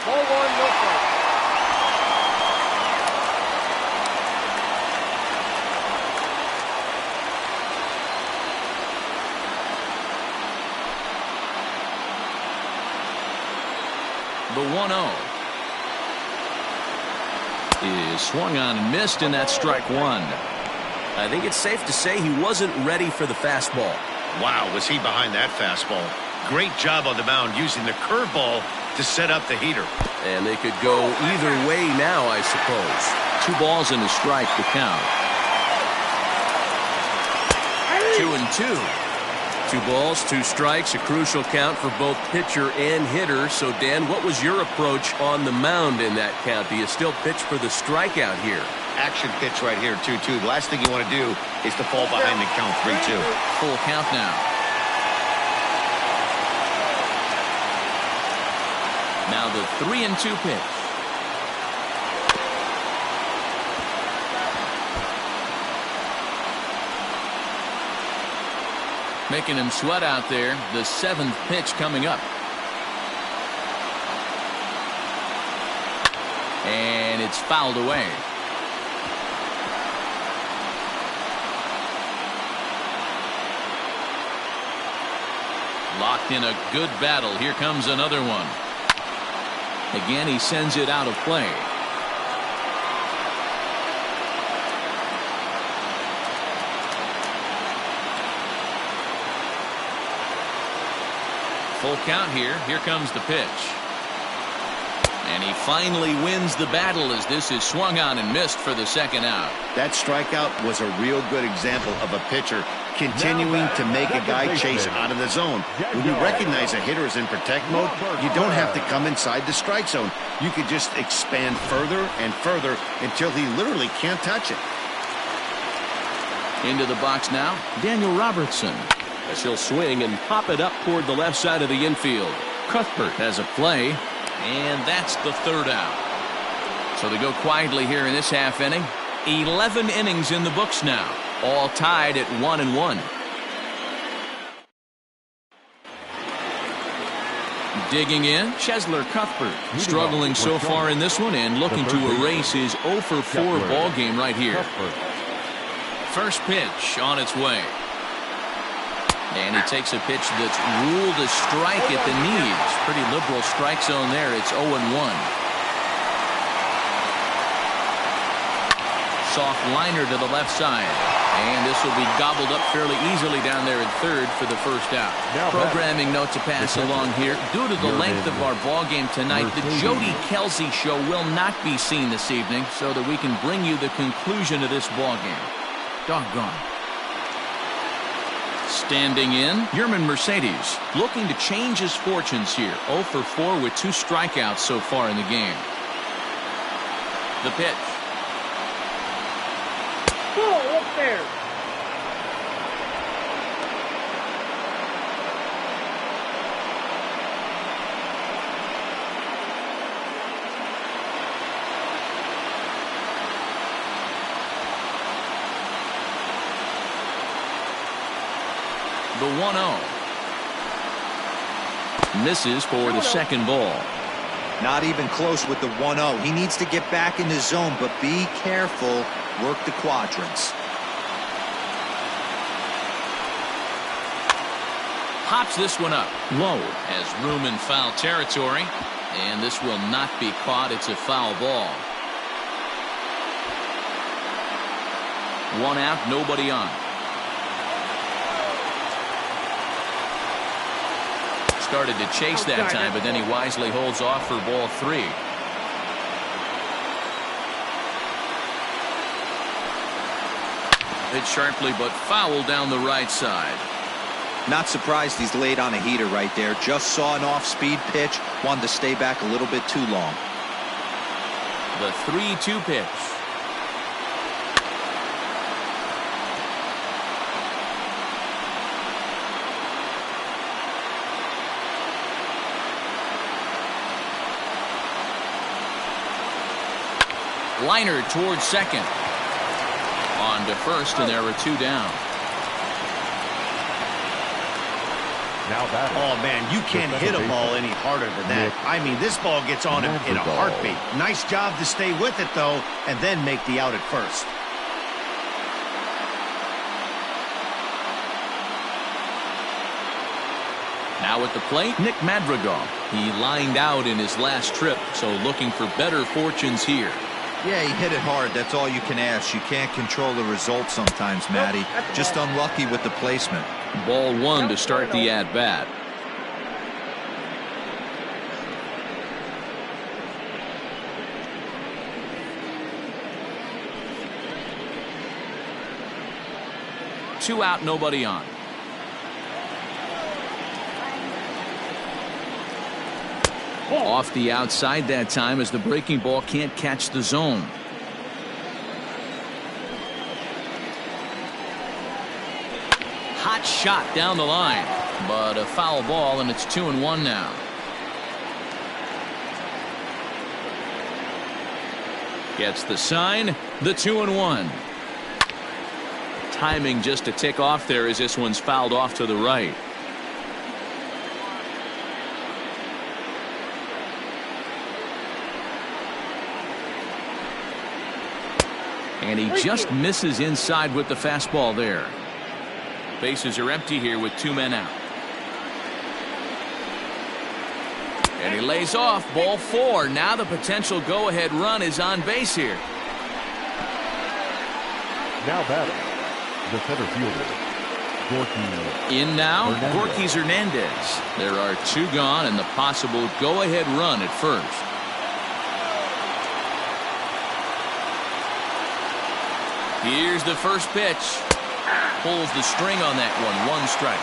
Ball one, no strike. The 1-0 is swung on and missed, and that's strike one. I think it's safe to say he wasn't ready for the fastball. Wow, was he behind that fastball. Great job on the mound using the curveball to set up the heater. And they could go either way now, I suppose. 2 balls and a strike to count. 2-2. 2 balls, 2 strikes, a crucial count for both pitcher and hitter. So, Dan, what was your approach on the mound in that count? Do you still pitch for the strikeout here? Action pitch right here, 2-2. The last thing you want to do is to fall behind the count 3-2. Full count now. Now the 3-2 pitch. Making him sweat out there. The 7th pitch coming up. And it's fouled away. Locked in a good battle. Here comes another one. Again, he sends it out of play. Full count here. Here comes the pitch. And he finally wins the battle as this is swung on and missed for the 2nd out. That strikeout was a real good example of a pitcher continuing to make a guy chase out of the zone. When you recognize a hitter is in protect mode, you don't have to come inside the strike zone. You could just expand further and further until he literally can't touch it. Into the box now, Daniel Robertson. As he'll swing and pop it up toward the left side of the infield. Cuthbert has a play, and that's the 3rd out. So they go quietly here in this half inning. 11 innings in the books now, all tied at 1-1. Digging in, Cheslor Cuthbert, struggling so far in this one and looking to erase his 0-for-4 ball game right here. First pitch on its way. And he takes a pitch that's ruled a strike at the knees. Pretty liberal strike zone there. It's 0-1. Soft liner to the left side. And this will be gobbled up fairly easily down there at 3rd for the 1st out. Programming note to pass along here. Due to the length of our ball game tonight, the Jody Kelsey show will not be seen this evening so that we can bring you the conclusion of this ball game. Doggone. Standing in, Yerman Mercedes looking to change his fortunes here. 0-for-4 with 2 strikeouts so far in the game. The pitch. Ball up there. The 1-0. Misses for the 2nd ball. Not even close with the 1-0. He needs to get back in the zone, but be careful. Work the quadrants. Hops this one up. Low. Has room in foul territory. And this will not be caught. It's a foul ball. 1 out, nobody on. Started to chase that time, but then he wisely holds off for ball 3. Hit sharply, but foul down the right side. Not surprised he's laid on a heater right there. Just saw an off-speed pitch. Wanted to stay back a little bit too long. The 3-2 pitch. Liner towards second. On to first, and there are 2 down. Now batting. Oh, man, you can't hit a ball any harder than that. I mean, this ball gets on him in a heartbeat. Nice job to stay with it, though, and then make the out at first. Now at the plate, Nick Madrigal. He lined out in his last trip, so looking for better fortunes here. Yeah, he hit it hard. That's all you can ask. You can't control the result sometimes, Matty. Just unlucky with the placement. Ball one to start the at-bat. Two out, nobody on. Off the outside that time as the breaking ball can't catch the zone. Hot shot down the line, but a foul ball, and it's 2-1 now. Gets the sign, the 2-1. Timing just to tick off there as this one's fouled off to the right. And he just misses inside with the fastball there. Bases are empty here with 2 men out. And he lays off, ball 4. Now the potential go-ahead run is on base here. Now batting, the center fielder, Gorky. In now, Hernandez. Gorky Hernandez. There are 2 gone and the possible go-ahead run at first. Here's the first pitch. Pulls the string on that one. 1 strike.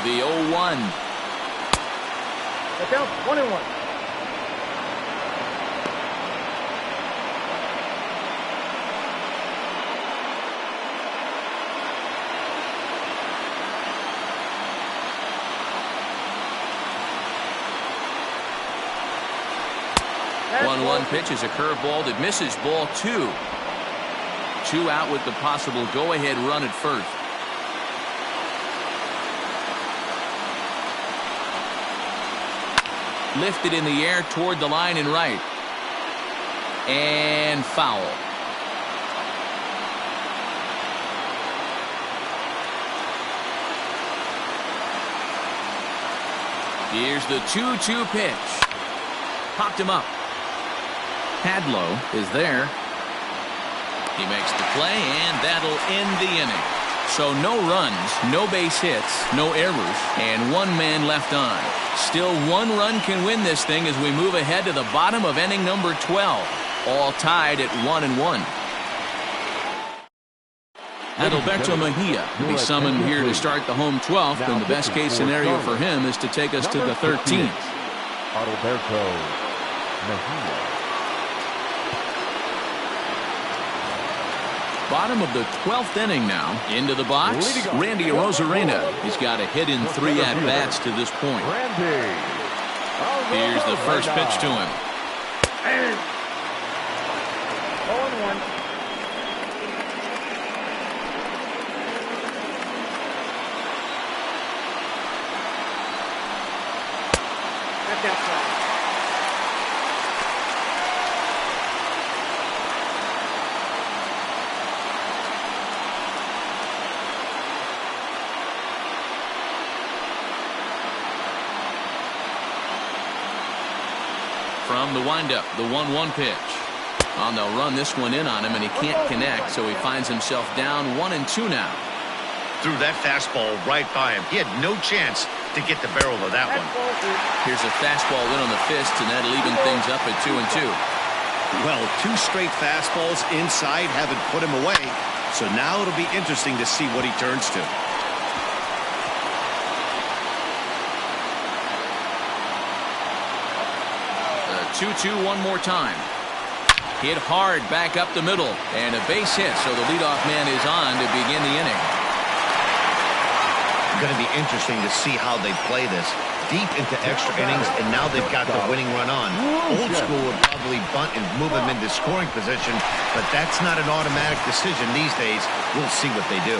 The 0-1. That's out. 1-1. One pitch is a curveball that misses, ball 2. 2 out with the possible go-ahead run at first. Lifted in the air toward the line and right. And foul. Here's the 2-2 pitch. Popped him up. Hadlow is there. He makes the play, and that'll end the inning. So no runs, no base hits, no errors, and 1 man left on. Still 1 run can win this thing as we move ahead to the bottom of inning number 12. All tied at 1-1. Adalberto Mejia will be summoned here to start the home 12th, and the best case scenario for him is to take us to the 13th. Adalberto Mejia. Bottom of the 12th inning now. Into the box, Randy Arozarena. He's got a hit in 3 at-bats to this point. Here's the first pitch to him. 0-1. That's outside. From the windup, the 1-1 pitch. Oh, they'll run this one in on him, and he can't connect, so he finds himself down 1-2 now. Threw that fastball right by him. He had no chance to get the barrel of that one. Here's a fastball in on the fist, and that'll even things up at 2-2. Well, 2 straight fastballs inside haven't put him away, so now it'll be interesting to see what he turns to. 2-2 one more time. Hit hard back up the middle, and a base hit, so the leadoff man is on to begin the inning. Going to be interesting to see how they play this. deep into extra innings, and now they've got the winning run on. Old school would probably bunt and move them into scoring position, but that's not an automatic decision these days. We'll see what they do.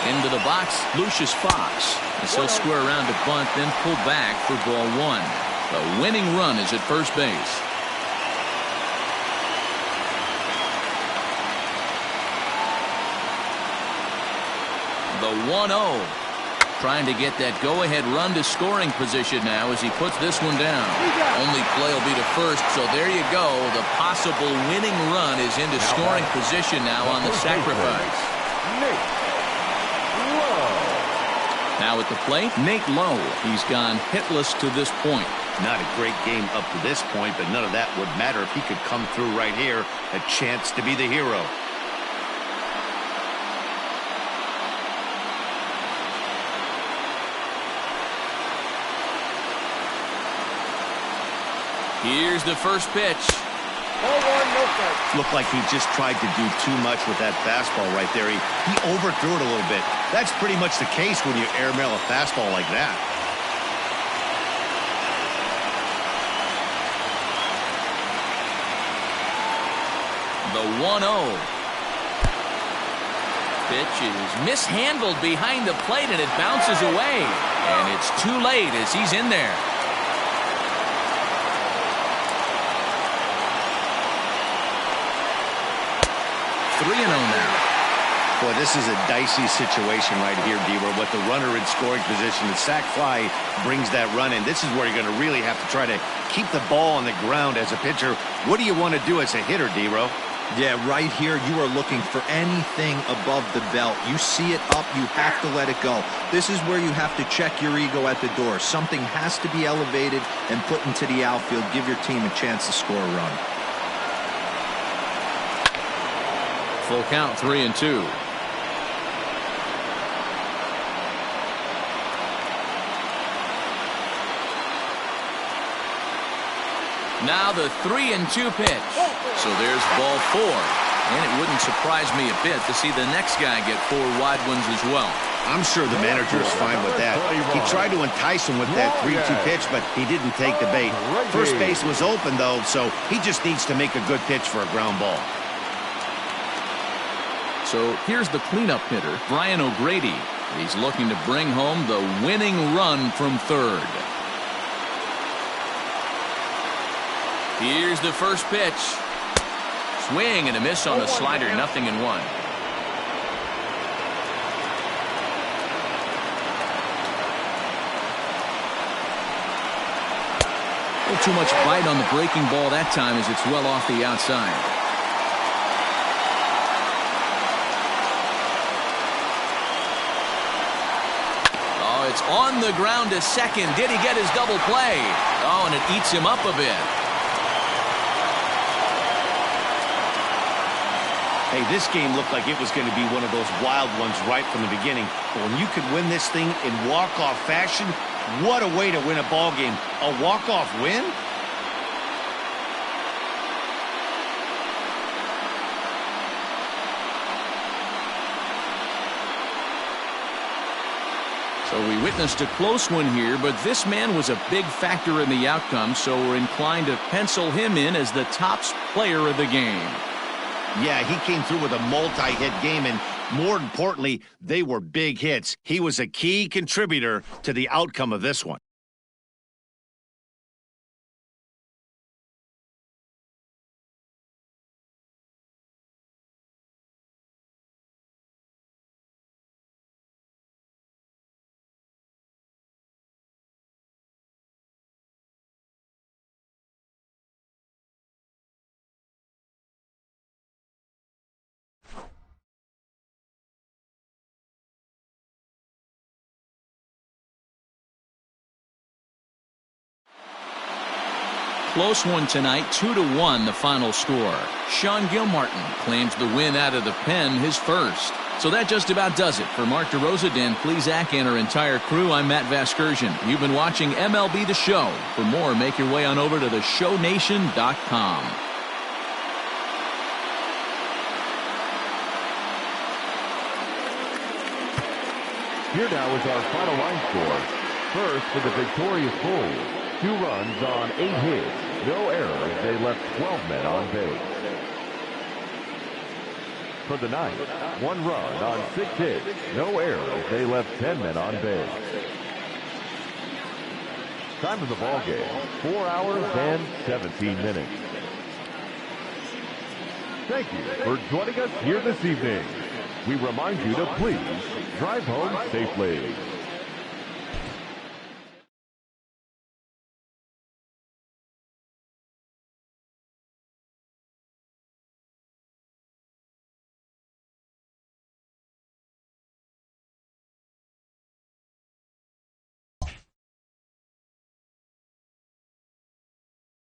Into the box, Lucius Fox. As he'll square around to bunt, then pull back for ball one. The winning run is at first base. The 1-0. Trying to get that go-ahead run to scoring position now as he puts this one down. Only play will be to first, so there you go. The possible winning run is into scoring position now on the sacrifice. Now at the plate, Nate Lowe. He's gone hitless to this point. Not a great game up to this point, but none of that would matter if he could come through right here. A chance to be the hero. Here's the first pitch. Looked like he just tried to do too much with that fastball right there. He overthrew it a little bit. That's pretty much the case when you airmail a fastball like that. The 1-0. Pitch is mishandled behind the plate, and it bounces away. And it's too late as he's in there. 3-0 now. Boy, this is a dicey situation right here, D-Row. With the runner in scoring position, the sac fly brings that run in. This is where you're going to really have to try to keep the ball on the ground as a pitcher. What do you want to do as a hitter, D-Row? Yeah, right here, you are looking for anything above the belt. You see it up, you have to let it go. This is where you have to check your ego at the door. Something has to be elevated and put into the outfield. Give your team a chance to score a run. Full count, 3-2. Now the 3-2 pitch. So there's ball 4. And it wouldn't surprise me a bit to see the next guy get 4 wide ones as well. I'm sure the manager is fine with that. He tried to entice him with that 3-2 pitch, but he didn't take the bait. First base was open, though, so he just needs to make a good pitch for a ground ball. So here's the cleanup hitter, Brian O'Grady. He's looking to bring home the winning run from third. Here's the first pitch. Swing and a miss on the slider, 0-1. A little too much bite on the breaking ball that time as it's well off the outside. It's on the ground to second. Did he get his double play? Oh, and it eats him up a bit. Hey, this game looked like it was going to be one of those wild ones right from the beginning. But when you could win this thing in walk-off fashion, what a way to win a ball game. A walk-off win? So we witnessed a close one here, but this man was a big factor in the outcome, so we're inclined to pencil him in as the top player of the game. Yeah, he came through with a multi-hit game, and more importantly, they were big hits. He was a key contributor to the outcome of this one. Close one tonight, 2-1 the final score. Sean Gilmartin claims the win out of the pen, his first. So that just about does it. For Mark DeRosa, Dan Plesac, and our entire crew, I'm Matt Vasgersian. You've been watching MLB The Show. For more, make your way on over to theshownation.com. Here now is our final line score. First for the victorious Bulls. 2 runs on 8 hits. No errors. They left 12 men on base. For the Knights, 1 run on 6 hits. No errors. They left 10 men on base. Time of the ball game, 4 hours and 17 minutes. Thank you for joining us here this evening. We remind you to please drive home safely.